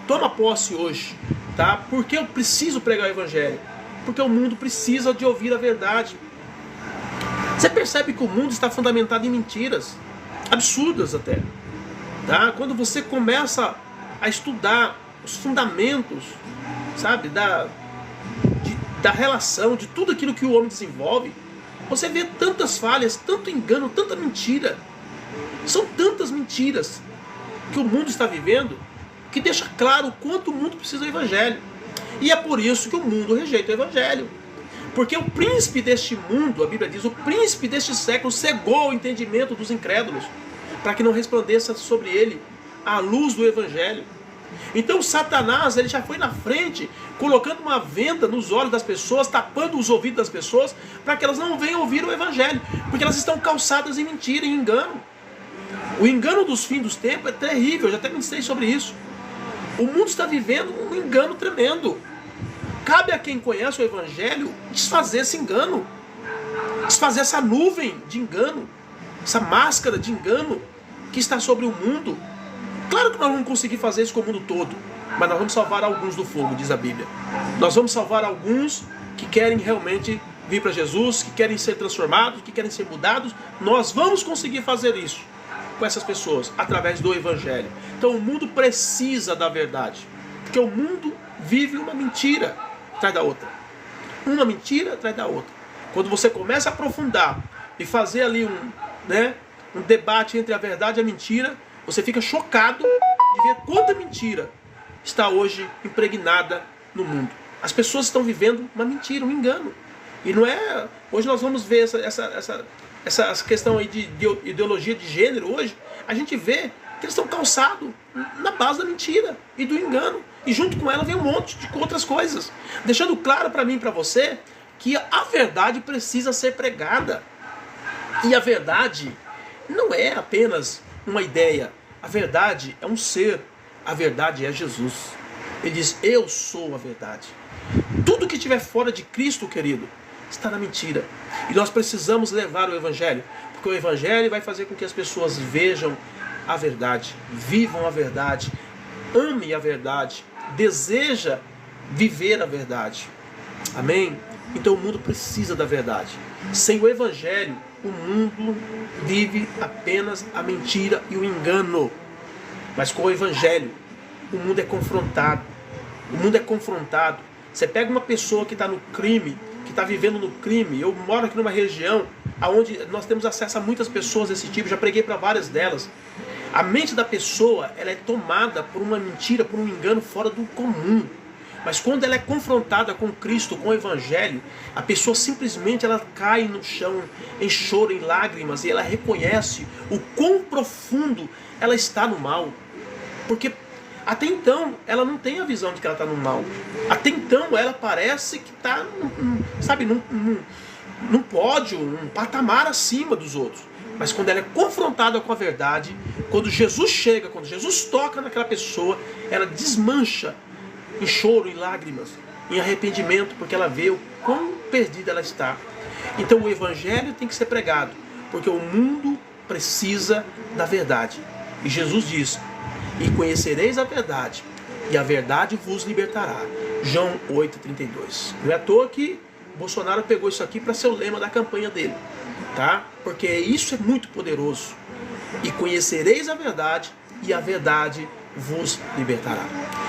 toma posse hoje, tá? Porque eu preciso pregar o Evangelho, porque o mundo precisa de ouvir a verdade. Você percebe que o mundo está fundamentado em mentiras absurdas até, tá? Quando você começa a estudar os fundamentos, sabe, da relação, de tudo aquilo que o homem desenvolve, você vê tantas falhas, tanto engano, tanta mentira. São tantas mentiras que o mundo está vivendo, que deixa claro o quanto o mundo precisa do Evangelho. E é por isso que o mundo rejeita o Evangelho. Porque o príncipe deste mundo, a Bíblia diz, o príncipe deste século cegou o entendimento dos incrédulos, para que não resplandeça sobre ele a luz do Evangelho. Então Satanás, ele já foi na frente, colocando uma venda nos olhos das pessoas, tapando os ouvidos das pessoas, para que elas não venham ouvir o Evangelho, porque elas estão calçadas em mentira, em engano. O engano dos fins dos tempos é terrível, eu já até pensei sobre isso. O mundo está vivendo um engano tremendo. Cabe a quem conhece o Evangelho desfazer esse engano, desfazer essa nuvem de engano, essa máscara de engano que está sobre o mundo. Claro que nós não vamos conseguir fazer isso com o mundo todo, mas nós vamos salvar alguns do fogo, diz a Bíblia. Nós vamos salvar alguns que querem realmente vir para Jesus, que querem ser transformados, que querem ser mudados. Nós vamos conseguir fazer isso com essas pessoas, através do Evangelho. Então o mundo precisa da verdade, porque o mundo vive uma mentira atrás da outra. Uma mentira atrás da outra. Quando você começa a aprofundar e fazer ali um debate entre a verdade e a mentira, você fica chocado de ver quanta mentira está hoje impregnada no mundo. As pessoas estão vivendo uma mentira, um engano. E não é... Hoje nós vamos ver essa questão aí de ideologia de gênero hoje, a gente vê que eles estão calçados na base da mentira e do engano. E junto com ela vem um monte de outras coisas. Deixando claro para mim e para você que a verdade precisa ser pregada. E a verdade não é apenas uma ideia. A verdade é um ser. A verdade é Jesus. Ele diz, eu sou a verdade. Tudo que estiver fora de Cristo, querido, está na mentira. E nós precisamos levar o Evangelho. Porque o Evangelho vai fazer com que as pessoas vejam a verdade, vivam a verdade, amem a verdade, deseja viver a verdade. Amém? Então o mundo precisa da verdade. Sem o Evangelho, o mundo vive apenas a mentira e o engano. Mas com o Evangelho, o mundo é confrontado. O mundo é confrontado. Você pega uma pessoa que está no crime, que está vivendo no crime. Eu moro aqui numa região onde nós temos acesso a muitas pessoas desse tipo. Já preguei para várias delas. A mente da pessoa, ela é tomada por uma mentira, por um engano fora do comum. Mas quando ela é confrontada com Cristo, com o Evangelho, a pessoa simplesmente ela cai no chão, em choro, em lágrimas, e ela reconhece o quão profundo ela está no mal. Porque até então ela não tem a visão de que ela está no mal. Até então ela parece que está, num pódio, um patamar acima dos outros. Mas quando ela é confrontada com a verdade, quando Jesus chega, quando Jesus toca naquela pessoa, ela desmancha em choro, em lágrimas, em arrependimento, porque ela vê o quão perdida ela está. Então o Evangelho tem que ser pregado, porque o mundo precisa da verdade. E Jesus diz, e conhecereis a verdade, e a verdade vos libertará. João 8,32. Não é à toa que Bolsonaro pegou isso aqui para ser o lema da campanha dele. Tá? Porque isso é muito poderoso. E conhecereis a verdade, e a verdade vos libertará.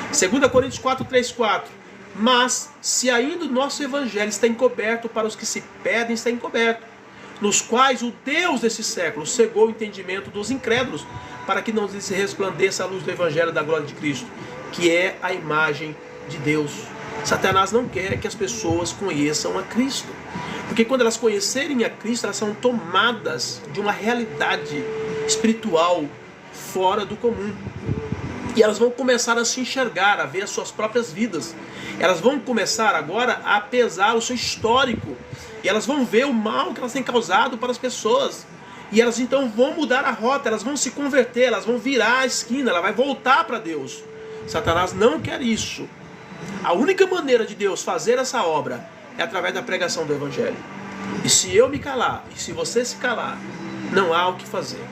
2 Coríntios 4, 3, 4. Mas, se ainda o nosso evangelho está encoberto para os que se perdem, está encoberto, nos quais o Deus desse século cegou o entendimento dos incrédulos, para que não se resplandeça a luz do evangelho da glória de Cristo, que é a imagem de Deus. Satanás não quer que as pessoas conheçam a Cristo. Porque quando elas conhecerem a Cristo, elas são tomadas de uma realidade espiritual fora do comum. E elas vão começar a se enxergar, a ver as suas próprias vidas. Elas vão começar agora a pesar o seu histórico. E elas vão ver o mal que elas têm causado para as pessoas. E elas então vão mudar a rota, elas vão se converter, elas vão virar a esquina, ela vai voltar para Deus. Satanás não quer isso. A única maneira de Deus fazer essa obra é através da pregação do Evangelho. E se eu me calar, e se você se calar, não há o que fazer.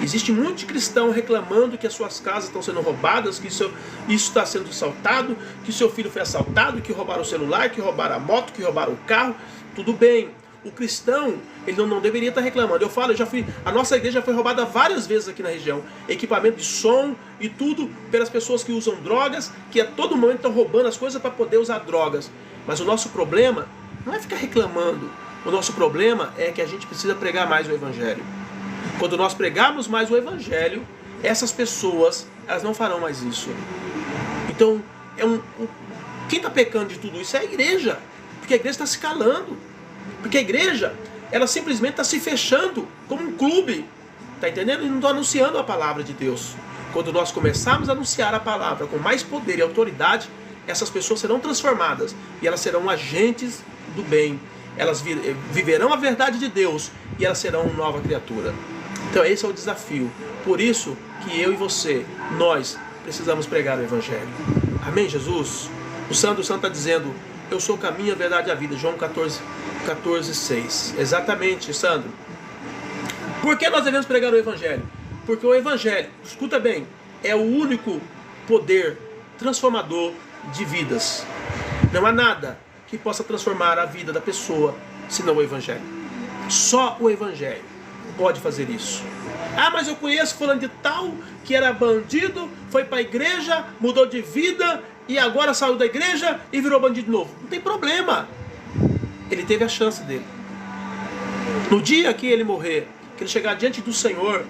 Existe muito cristão reclamando que as suas casas estão sendo roubadas, que isso está sendo assaltado, que seu filho foi assaltado, que roubaram o celular, que roubaram a moto, que roubaram o carro. Tudo bem. O cristão, ele não deveria estar reclamando. A nossa igreja foi roubada várias vezes aqui na região. Equipamento de som e tudo pelas pessoas que usam drogas, que a todo momento estão roubando as coisas para poder usar drogas. Mas o nosso problema não é ficar reclamando. O nosso problema é que a gente precisa pregar mais o Evangelho. Quando nós pregarmos mais o Evangelho, essas pessoas, elas não farão mais isso. Então, quem está pecando de tudo isso é a igreja. Porque a igreja está se calando. Porque a igreja, ela simplesmente está se fechando como um clube. Está entendendo? E não está anunciando a palavra de Deus. Quando nós começarmos a anunciar a palavra com mais poder e autoridade, essas pessoas serão transformadas. E elas serão agentes do bem. Elas viverão a verdade de Deus. E elas serão uma nova criatura. Então esse é o desafio. Por isso que eu e você, nós precisamos pregar o Evangelho. Amém, Jesus? O Santo está dizendo, eu sou o caminho, a verdade e a vida. João 14, 6. Exatamente, Sandro. Por que nós devemos pregar o Evangelho? Porque o Evangelho, escuta bem, é o único poder transformador de vidas. Não há nada que possa transformar a vida da pessoa senão o Evangelho. Só o Evangelho pode fazer isso. Ah, mas eu conheço fulano de tal que era bandido, foi para a igreja, mudou de vida e agora saiu da igreja e virou bandido de novo. Não tem problema. Ele teve a chance dele. No dia que ele morrer, que ele chegar diante do Senhor,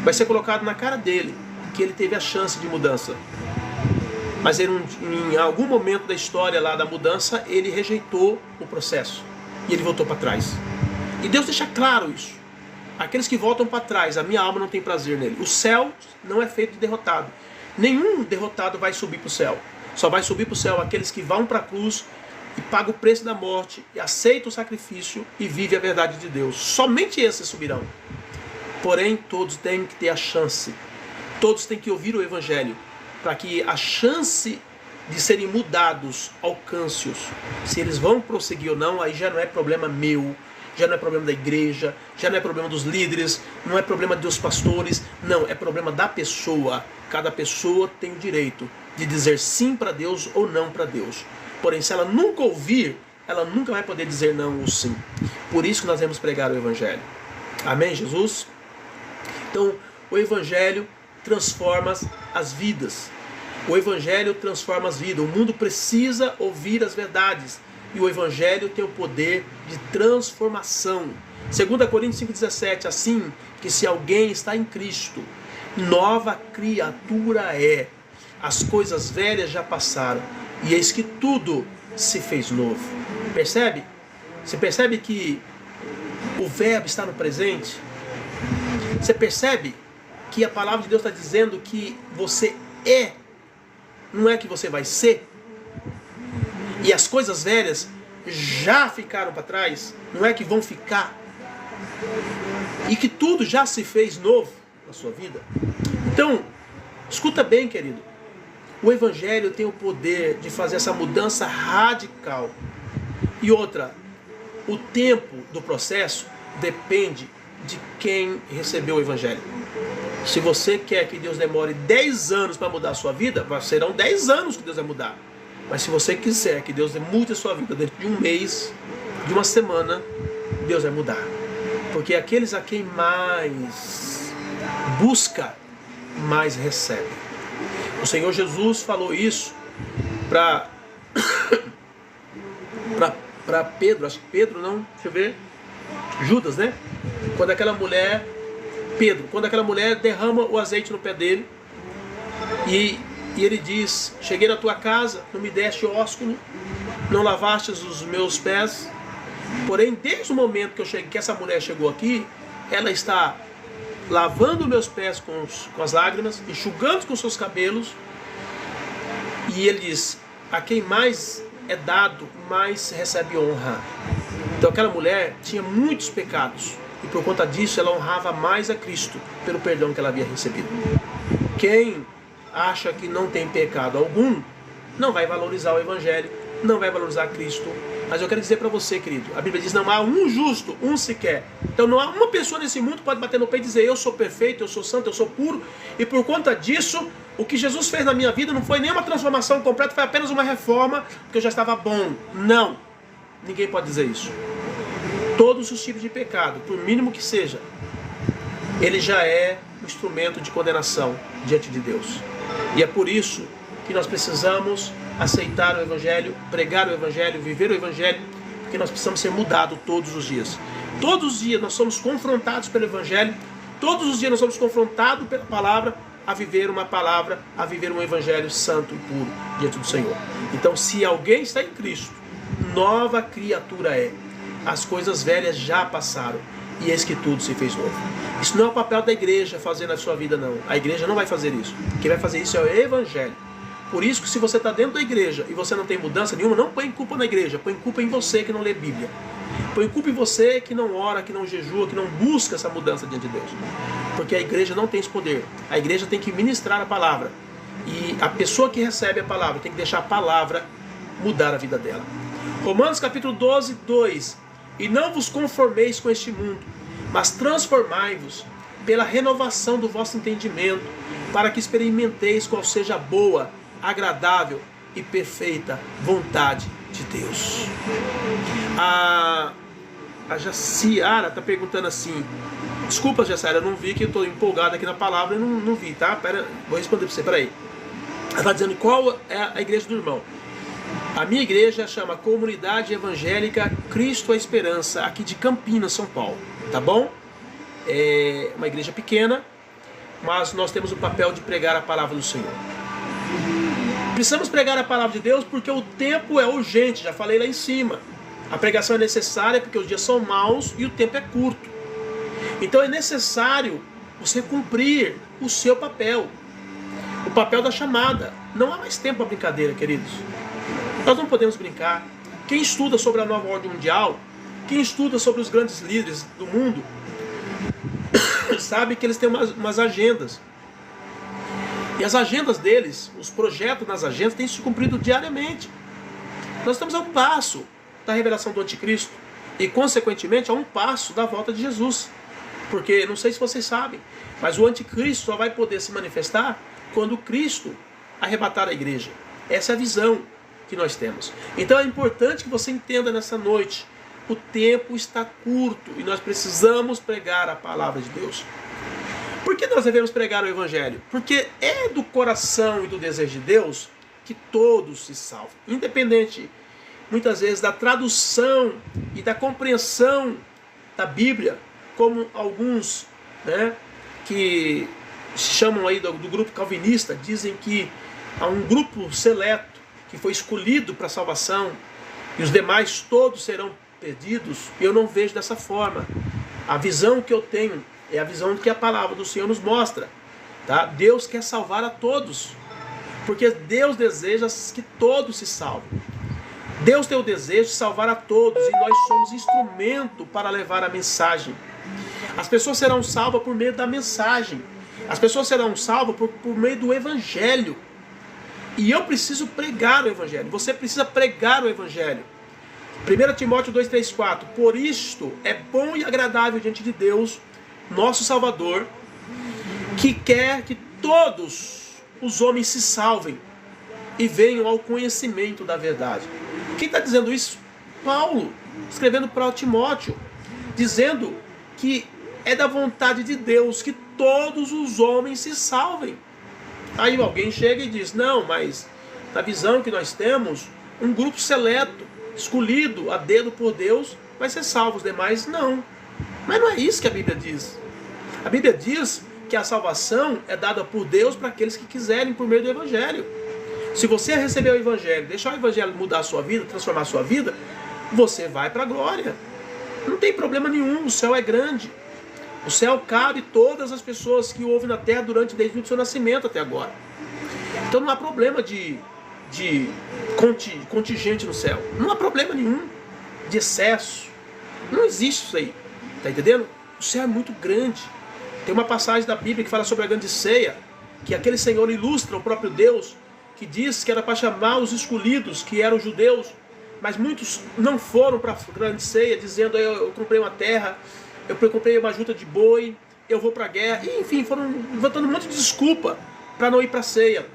vai ser colocado na cara dele que ele teve a chance de mudança. Mas ele, em algum momento da história lá da mudança, ele rejeitou o processo. E ele voltou para trás. E Deus deixa claro isso. Aqueles que voltam para trás, a minha alma não tem prazer nele. O céu não é feito de derrotado. Nenhum derrotado vai subir para o céu. Só vai subir para o céu aqueles que vão para a cruz e pagam o preço da morte, e aceitam o sacrifício e vivem a verdade de Deus. Somente esses subirão. Porém, todos têm que ter a chance. Todos têm que ouvir o Evangelho, para que a chance de serem mudados alcance-os. Se eles vão prosseguir ou não, aí já não é problema meu, já não é problema da igreja, já não é problema dos líderes, não é problema dos pastores, não, é problema da pessoa. Cada pessoa tem o direito de dizer sim para Deus ou não para Deus. Porém, se ela nunca ouvir, ela nunca vai poder dizer não ou sim. Por isso que nós devemos pregar o Evangelho. Amém, Jesus? Então, o Evangelho transforma as vidas. O Evangelho transforma as vidas. O mundo precisa ouvir as verdades. E o Evangelho tem o poder de transformação. 2 Coríntios 5,17. Assim que se alguém está em Cristo, nova criatura é. As coisas velhas já passaram. E eis que tudo se fez novo. Percebe? Você percebe que o verbo está no presente? Você percebe que a palavra de Deus está dizendo que você é, não é que você vai ser? E as coisas velhas já ficaram para trás, não é que vão ficar? E que tudo já se fez novo na sua vida? Então, escuta bem, querido. O Evangelho tem o poder de fazer essa mudança radical. E outra, o tempo do processo depende de quem recebeu o Evangelho. Se você quer que Deus demore 10 anos para mudar a sua vida, serão 10 anos que Deus vai mudar. Mas se você quiser que Deus mude a sua vida dentro de um mês, de uma semana, Deus vai mudar. Porque aqueles a quem mais busca, mais recebe. O Senhor Jesus falou isso para Pedro, acho que Pedro não, deixa eu ver, Judas, né? Quando aquela mulher derrama o azeite no pé dele e ele diz: cheguei na tua casa, não me deste ósculo, não lavaste os meus pés. Porém, desde o momento que essa mulher chegou aqui, ela está lavando meus pés com as lágrimas, enxugando com seus cabelos. E ele diz: a quem mais é dado, mais recebe honra. Então aquela mulher tinha muitos pecados, e por conta disso ela honrava mais a Cristo pelo perdão que ela havia recebido. Quem acha que não tem pecado algum, não vai valorizar o Evangelho, não vai valorizar Cristo. Mas eu quero dizer para você, querido, a Bíblia diz: não há um justo, um sequer. Então não há uma pessoa nesse mundo que pode bater no peito e dizer: eu sou perfeito, eu sou santo, eu sou puro, e por conta disso, o que Jesus fez na minha vida não foi nenhuma transformação completa, foi apenas uma reforma, porque eu já estava bom. Não, ninguém pode dizer isso. Todos os tipos de pecado, por mínimo que seja, ele já é um instrumento de condenação diante de Deus. E é por isso que nós precisamos aceitar o Evangelho, pregar o Evangelho, viver o Evangelho, porque nós precisamos ser mudados todos os dias. Todos os dias nós somos confrontados pelo Evangelho, todos os dias nós somos confrontados pela palavra, a viver uma palavra, a viver um Evangelho santo e puro diante do Senhor. Então, se alguém está em Cristo, nova criatura é. As coisas velhas já passaram, e eis que tudo se fez novo. Isso não é o papel da igreja fazer na sua vida, não. A igreja não vai fazer isso. Quem vai fazer isso é o Evangelho. Por isso que se você está dentro da igreja e você não tem mudança nenhuma, não põe culpa na igreja, põe culpa em você que não lê Bíblia. Põe culpa em você que não ora, que não jejua, que não busca essa mudança diante de Deus. Porque a igreja não tem esse poder. A igreja tem que ministrar a palavra. E a pessoa que recebe a palavra tem que deixar a palavra mudar a vida dela. Romanos capítulo 12, 2. E não vos conformeis com este mundo, mas transformai-vos pela renovação do vosso entendimento, para que experimenteis qual seja a boa, agradável e perfeita vontade de Deus. A Jaciara está perguntando assim: desculpa, Jaciara, eu não vi, que eu estou empolgado aqui na palavra, eu não vi, tá? Vou responder para você, peraí. Ela está dizendo qual é a igreja do irmão. A minha igreja chama Comunidade Evangélica Cristo a Esperança, aqui de Campinas, São Paulo, tá bom? É uma igreja pequena, mas nós temos o papel de pregar a palavra do Senhor. Precisamos pregar a palavra de Deus porque o tempo é urgente, já falei lá em cima. A pregação é necessária porque os dias são maus e o tempo é curto. Então é necessário você cumprir o seu papel. O papel da chamada. Não há mais tempo para brincadeira, queridos. Nós não podemos brincar. Quem estuda sobre a nova ordem mundial, quem estuda sobre os grandes líderes do mundo, sabe que eles têm umas agendas. E as agendas deles, os projetos nas agendas, têm se cumprido diariamente. Nós estamos a um passo da revelação do anticristo e, consequentemente, a um passo da volta de Jesus. Porque, não sei se vocês sabem, mas o anticristo só vai poder se manifestar quando Cristo arrebatar a igreja. Essa é a visão que nós temos. Então é importante que você entenda nessa noite, o tempo está curto e nós precisamos pregar a palavra de Deus. Por que nós devemos pregar o Evangelho? Porque é do coração e do desejo de Deus que todos se salvem. Independente, muitas vezes, da tradução e da compreensão da Bíblia, como alguns, que se chamam aí do grupo calvinista, dizem que há um grupo seleto que foi escolhido para a salvação e os demais todos serão perdidos. Eu não vejo dessa forma. A visão que eu tenho é a visão que a palavra do Senhor nos mostra. Tá? Deus quer salvar a todos, porque Deus deseja que todos se salvem. Deus tem o desejo de salvar a todos e nós somos instrumento para levar a mensagem. As pessoas serão salvas por meio da mensagem. As pessoas serão salvas por meio do Evangelho. E eu preciso pregar o Evangelho. Você precisa pregar o Evangelho. 1 Timóteo 2, 3, 4. Por isto é bom e agradável diante de Deus, nosso Salvador, que quer que todos os homens se salvem e venham ao conhecimento da verdade. Quem está dizendo isso? Paulo, escrevendo para Timóteo, dizendo que é da vontade de Deus que todos os homens se salvem. Aí alguém chega e diz, não, mas na visão que nós temos, um grupo seleto, escolhido a dedo por Deus, vai ser salvo, os demais não. Mas não é isso que a Bíblia diz. A Bíblia diz que a salvação é dada por Deus para aqueles que quiserem por meio do Evangelho. Se você receber o Evangelho, deixar o Evangelho mudar a sua vida, transformar a sua vida, você vai para a glória. Não tem problema nenhum, o céu é grande. O céu cabe todas as pessoas que o ouvem na terra desde o seu nascimento até agora. Então não há problema de contingente no céu. Não há problema nenhum de excesso. Não existe isso aí. Está entendendo? O céu é muito grande. Tem uma passagem da Bíblia que fala sobre a grande ceia, que aquele Senhor ilustra o próprio Deus, que diz que era para chamar os escolhidos, que eram judeus, mas muitos não foram para a grande ceia, dizendo, eu comprei uma terra, eu comprei uma junta de boi, eu vou para a guerra. E, enfim, foram levantando um monte de desculpa para não ir para a ceia.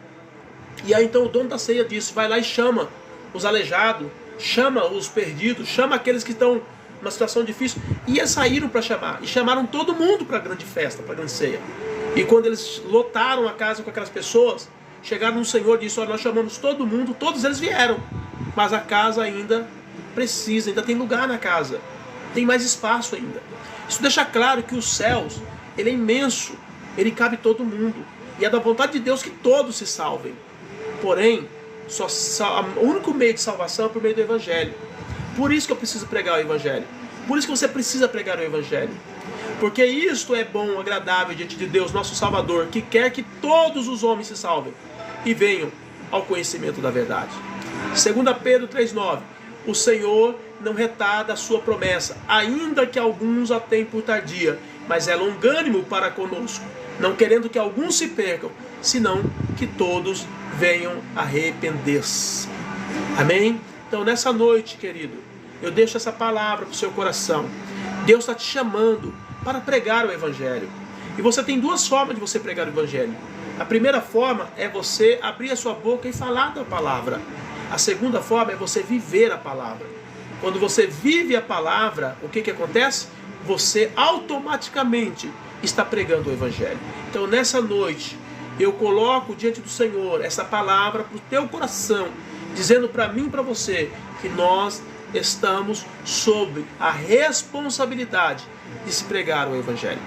E aí então o dono da ceia disse, vai lá e chama os aleijados, chama os perdidos, chama aqueles que estão numa situação difícil. E eles saíram para chamar, e chamaram todo mundo para a grande festa, para a grande ceia. E quando eles lotaram a casa com aquelas pessoas, chegaram no Senhor e disse, olha, nós chamamos todo mundo, todos eles vieram, mas a casa ainda precisa, ainda tem lugar na casa, tem mais espaço ainda. Isso deixa claro que os céus, ele é imenso, ele cabe todo mundo, e é da vontade de Deus que todos se salvem. Porém, o único meio de salvação é por meio do Evangelho. Por isso que eu preciso pregar o Evangelho. Por isso que você precisa pregar o Evangelho. Porque isto é bom, agradável diante de Deus, nosso Salvador, que quer que todos os homens se salvem e venham ao conhecimento da verdade. 2 Pedro 3,9. O Senhor não retarda a sua promessa, ainda que alguns a tenham por tardia, mas é longânimo para conosco, não querendo que alguns se percam, senão que todos venham arrepender-se. Amém? Então nessa noite, querido, eu deixo essa palavra para o seu coração. Deus está te chamando para pregar o Evangelho. E você tem duas formas de você pregar o Evangelho. A primeira forma é você abrir a sua boca e falar da palavra. A segunda forma é você viver a palavra. Quando você vive a palavra, o que acontece? Você automaticamente está pregando o Evangelho. Então nessa noite, eu coloco diante do Senhor essa palavra para o teu coração, dizendo para mim e para você que nós estamos sob a responsabilidade de se pregar o Evangelho.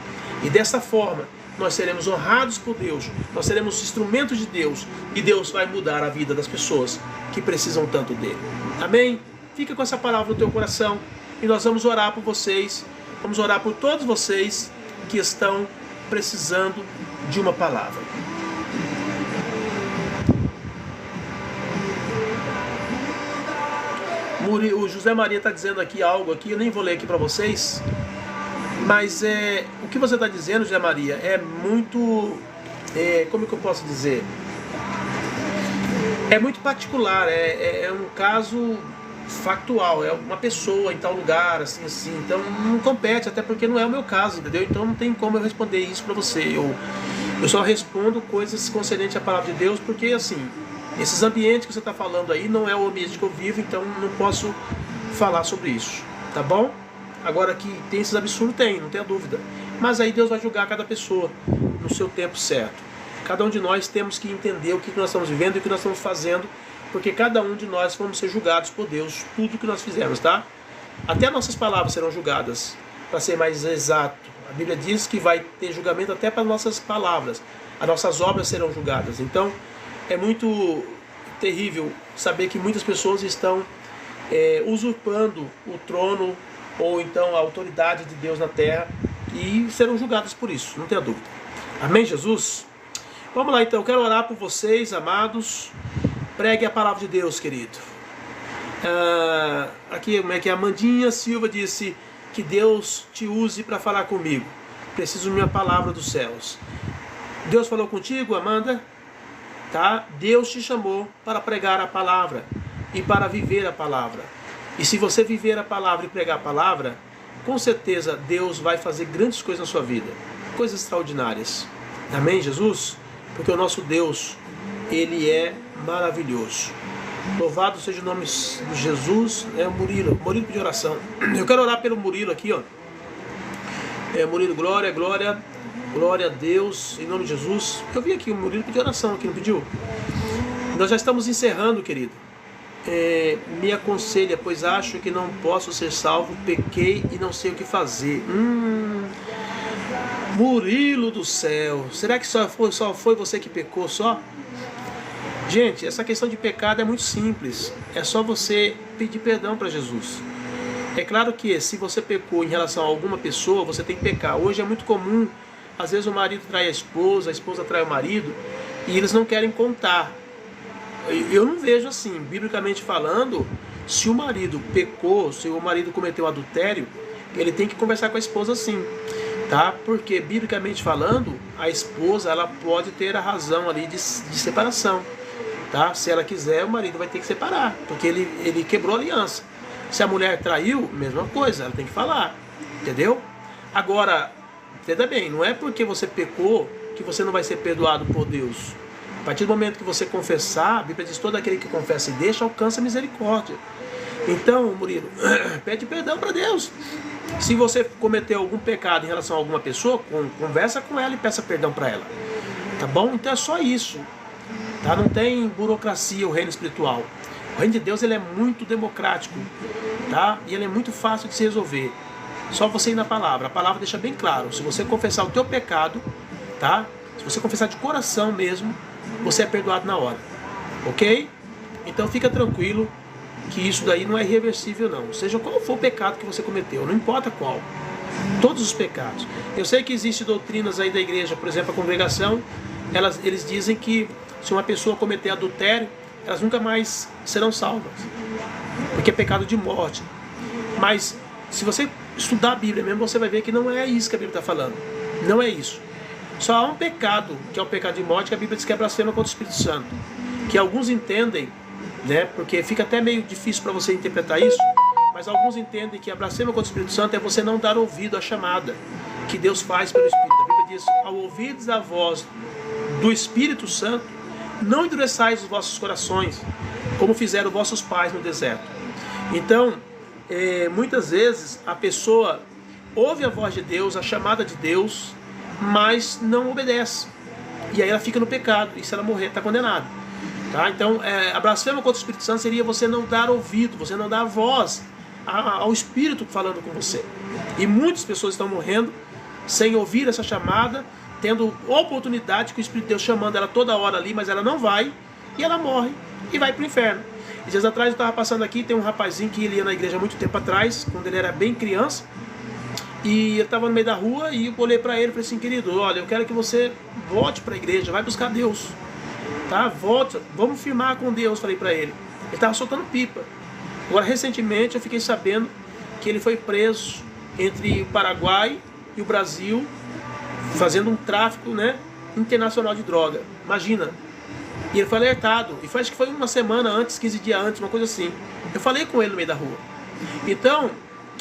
E dessa forma, nós seremos honrados por Deus, nós seremos instrumentos de Deus, e Deus vai mudar a vida das pessoas que precisam tanto dele. Amém? fica com essa palavra no teu coração e nós vamos orar por vocês, vamos orar por todos vocês que estão precisando de uma palavra. O José Maria está dizendo aqui algo aqui, eu nem vou ler aqui para vocês, mas o que você está dizendo, José Maria, é muito, como que eu posso dizer? É muito particular, é um caso factual, é uma pessoa em tal lugar, assim, então não compete, até porque não é o meu caso, entendeu? Então não tem como eu responder isso para você, eu só respondo coisas concernentes à palavra de Deus, porque assim, esses ambientes que você está falando aí não é o ambiente que eu vivo, então não posso falar sobre isso, tá bom? Agora que tem esses absurdos, tem, não tenha dúvida, mas aí Deus vai julgar cada pessoa no seu tempo certo. Cada um de nós temos que entender o que nós estamos vivendo e o que nós estamos fazendo, porque cada um de nós vamos ser julgados por Deus, tudo que nós fizemos, tá? Até nossas palavras serão julgadas, para ser mais exato. A Bíblia diz que vai ter julgamento até para nossas palavras, as nossas obras serão julgadas. Então, é muito terrível saber que muitas pessoas estão usurpando o trono ou então a autoridade de Deus na terra e serão julgadas por isso, não tenha dúvida. Amém, Jesus? Vamos lá então, eu quero orar por vocês, amados. Pregue a palavra de Deus, querido. Aqui, como é que a Amandinha Silva disse que Deus te use para falar comigo. Preciso de uma palavra dos céus. Deus falou contigo, Amanda? Tá? Deus te chamou para pregar a palavra e para viver a palavra. E se você viver a palavra e pregar a palavra, com certeza Deus vai fazer grandes coisas na sua vida. Coisas extraordinárias. Amém, Jesus? Porque o nosso Deus, Ele é maravilhoso. Louvado seja o nome de Jesus. Murilo pediu oração. Eu quero orar pelo Murilo aqui, ó. Murilo, glória a Deus, em nome de Jesus. Eu vi aqui, o Murilo pediu oração aqui, não pediu? Nós já estamos encerrando, querido. Me aconselha, pois acho que não posso ser salvo, pequei e não sei o que fazer. Murilo do céu, será que só foi você que pecou só? Gente, essa questão de pecado é muito simples. É só você pedir perdão para Jesus. É claro que se você pecou em relação a alguma pessoa, você tem que pecar. Hoje é muito comum, às vezes o marido trai a esposa trai o marido, e eles não querem contar. Eu não vejo assim, biblicamente falando, se o marido pecou, se o marido cometeu adultério, ele tem que conversar com a esposa sim. Tá? Porque, biblicamente falando, a esposa ela pode ter a razão ali de separação. Tá? Se ela quiser, o marido vai ter que separar, porque ele quebrou a aliança. Se a mulher traiu, mesma coisa, ela tem que falar. Entendeu? Agora, entenda bem, não é porque você pecou que você não vai ser perdoado por Deus. A partir do momento que você confessar, a Bíblia diz: todo aquele que confessa e deixa, alcança a misericórdia. Então, Murilo, pede perdão para Deus. Se você cometeu algum pecado em relação a alguma pessoa, conversa com ela e peça perdão para ela. Tá bom? Então é só isso. Tá? Não tem burocracia o reino espiritual. O reino de Deus ele é muito democrático. Tá? E ele é muito fácil de se resolver. Só você ir na palavra. A palavra deixa bem claro. Se você confessar o teu pecado, tá? Se você confessar de coração mesmo, você é perdoado na hora. Ok? Então fica tranquilo que isso daí não é irreversível não. Seja qual for o pecado que você cometeu, não importa qual. Todos os pecados. Eu sei que existem doutrinas aí da igreja, por exemplo, a congregação, eles dizem que se uma pessoa cometer adultério, elas nunca mais serão salvas. Porque é pecado de morte. Mas se você estudar a Bíblia mesmo, você vai ver que não é isso que a Bíblia está falando. Não é isso. Só há um pecado, que é o pecado de morte, que a Bíblia diz que é blasfema contra o Espírito Santo. Que alguns entendem, né, porque fica até meio difícil para você interpretar isso, mas alguns entendem que a blasfêmia contra o Espírito Santo é você não dar ouvido à chamada que Deus faz pelo Espírito. A Bíblia diz: ao ouvides a voz do Espírito Santo, não endureçais os vossos corações, como fizeram vossos pais no deserto. Então, muitas vezes a pessoa ouve a voz de Deus, a chamada de Deus, mas não obedece. E aí ela fica no pecado, e se ela morrer, está condenada. Tá? Então, a blasfêmia contra o Espírito Santo seria você não dar ouvido, você não dar voz ao Espírito falando com você. E muitas pessoas estão morrendo sem ouvir essa chamada, tendo oportunidade que o Espírito de Deus chamando ela toda hora ali, mas ela não vai, e ela morre e vai para o inferno. E dias atrás eu estava passando aqui, tem um rapazinho que ele ia na igreja há muito tempo atrás, quando ele era bem criança. E eu estava no meio da rua e eu olhei para ele e falei assim: querido, olha, eu quero que você volte para a igreja, vai buscar Deus, tá? Volte, vamos firmar com Deus, falei para ele. Ele estava soltando pipa. Agora, recentemente, eu fiquei sabendo que ele foi preso entre o Paraguai e o Brasil, fazendo um tráfico, né, internacional de droga. Imagina. E ele foi alertado. E acho que foi uma semana antes, 15 dias antes, uma coisa assim. Eu falei com ele no meio da rua. Então,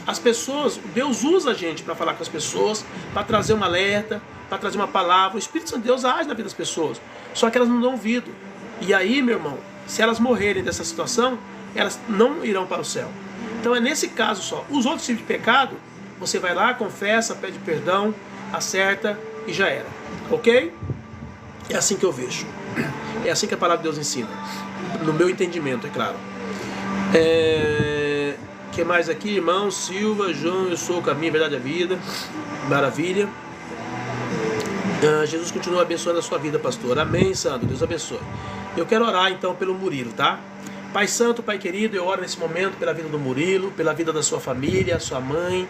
as pessoas, Deus usa a gente para falar com as pessoas, para trazer um alerta, para trazer uma palavra. O Espírito Santo de Deus age na vida das pessoas. Só que elas não dão ouvido. E aí, meu irmão, se elas morrerem dessa situação, elas não irão para o céu. Então é nesse caso só. Os outros tipos de pecado, você vai lá, confessa, pede perdão, acerta e já era. Ok? É assim que eu vejo. É assim que a palavra de Deus ensina. No meu entendimento, é claro. Que mais aqui? Irmão Silva, João, eu sou o caminho, a verdade e a vida. Maravilha. Jesus continua abençoando a sua vida, pastor. Amém, Santo. Deus abençoe. Eu quero orar então pelo Murilo, tá? Pai Santo, Pai querido, eu oro nesse momento pela vida do Murilo, pela vida da sua família, sua mãe.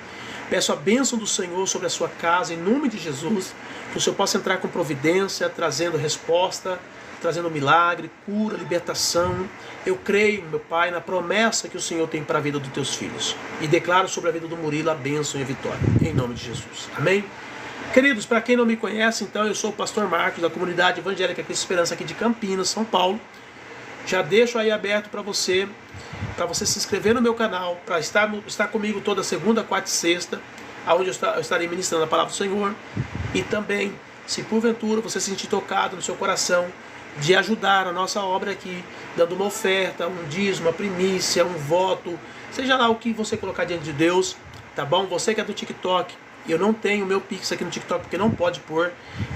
Peço a bênção do Senhor sobre a sua casa, em nome de Jesus, que o Senhor possa entrar com providência, trazendo resposta, trazendo milagre, cura, libertação. Eu creio, meu Pai, na promessa que o Senhor tem para a vida dos teus filhos. E declaro sobre a vida do Murilo a bênção e a vitória, em nome de Jesus. Amém? Queridos, para quem não me conhece, então, eu sou o pastor Marcos, da comunidade evangélica Cristo Esperança aqui de Campinas, São Paulo. Já deixo aí aberto para você se inscrever no meu canal, para estar comigo toda segunda, quarta e sexta, onde eu estarei ministrando a palavra do Senhor. E também, se porventura você se sentir tocado no seu coração de ajudar a nossa obra aqui, dando uma oferta, um dízimo, uma primícia, um voto, seja lá o que você colocar diante de Deus, tá bom? Você que é do TikTok, eu não tenho o meu Pix aqui no TikTok porque não pode pôr,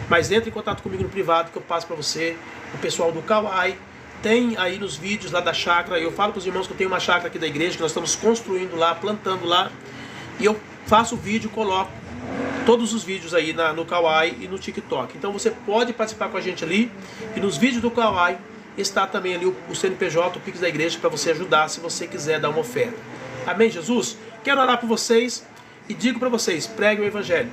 mas entre em contato comigo no privado que eu passo para você. O pessoal do Kawaii tem aí nos vídeos lá da chácara. Eu falo para os irmãos que eu tenho uma chácara aqui da igreja, que nós estamos construindo lá, plantando lá, e eu faço o vídeo, coloco todos os vídeos aí no Kawaii e no TikTok. Então você pode participar com a gente ali, e nos vídeos do Kawaii está também ali o CNPJ, o Pix da igreja, para você ajudar se você quiser dar uma oferta. Amém, Jesus? Quero orar por vocês e digo para vocês, preguem o Evangelho,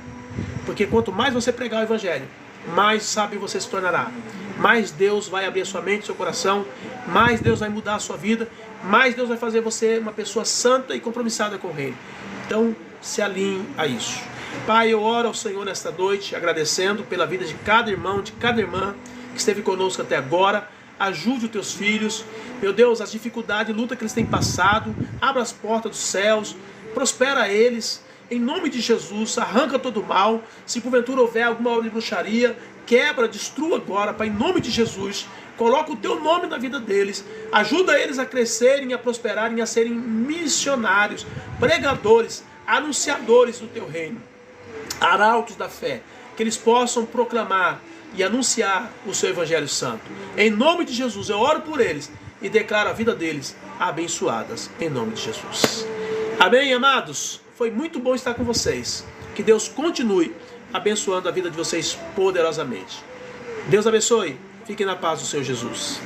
porque quanto mais você pregar o Evangelho, mais sábio você se tornará, mais Deus vai abrir a sua mente, seu coração, mais Deus vai mudar a sua vida, mais Deus vai fazer você uma pessoa santa e compromissada com o reino. Então se alinhe a isso. Pai, eu oro ao Senhor nesta noite, agradecendo pela vida de cada irmão, de cada irmã que esteve conosco até agora. Ajude os teus filhos, meu Deus, as dificuldades e luta que eles têm passado, abra as portas dos céus, prospera eles, em nome de Jesus, arranca todo o mal. Se porventura houver alguma obra de bruxaria, quebra, destrua agora, Pai, em nome de Jesus. Coloca o teu nome na vida deles, ajuda eles a crescerem, a prosperarem, a serem missionários, pregadores, anunciadores do teu reino, arautos da fé, que eles possam proclamar e anunciar o seu Evangelho Santo. Em nome de Jesus, eu oro por eles e declaro a vida deles abençoadas, em nome de Jesus. Amém, amados? Foi muito bom estar com vocês. Que Deus continue abençoando a vida de vocês poderosamente. Deus abençoe. Fiquem na paz do Senhor Jesus.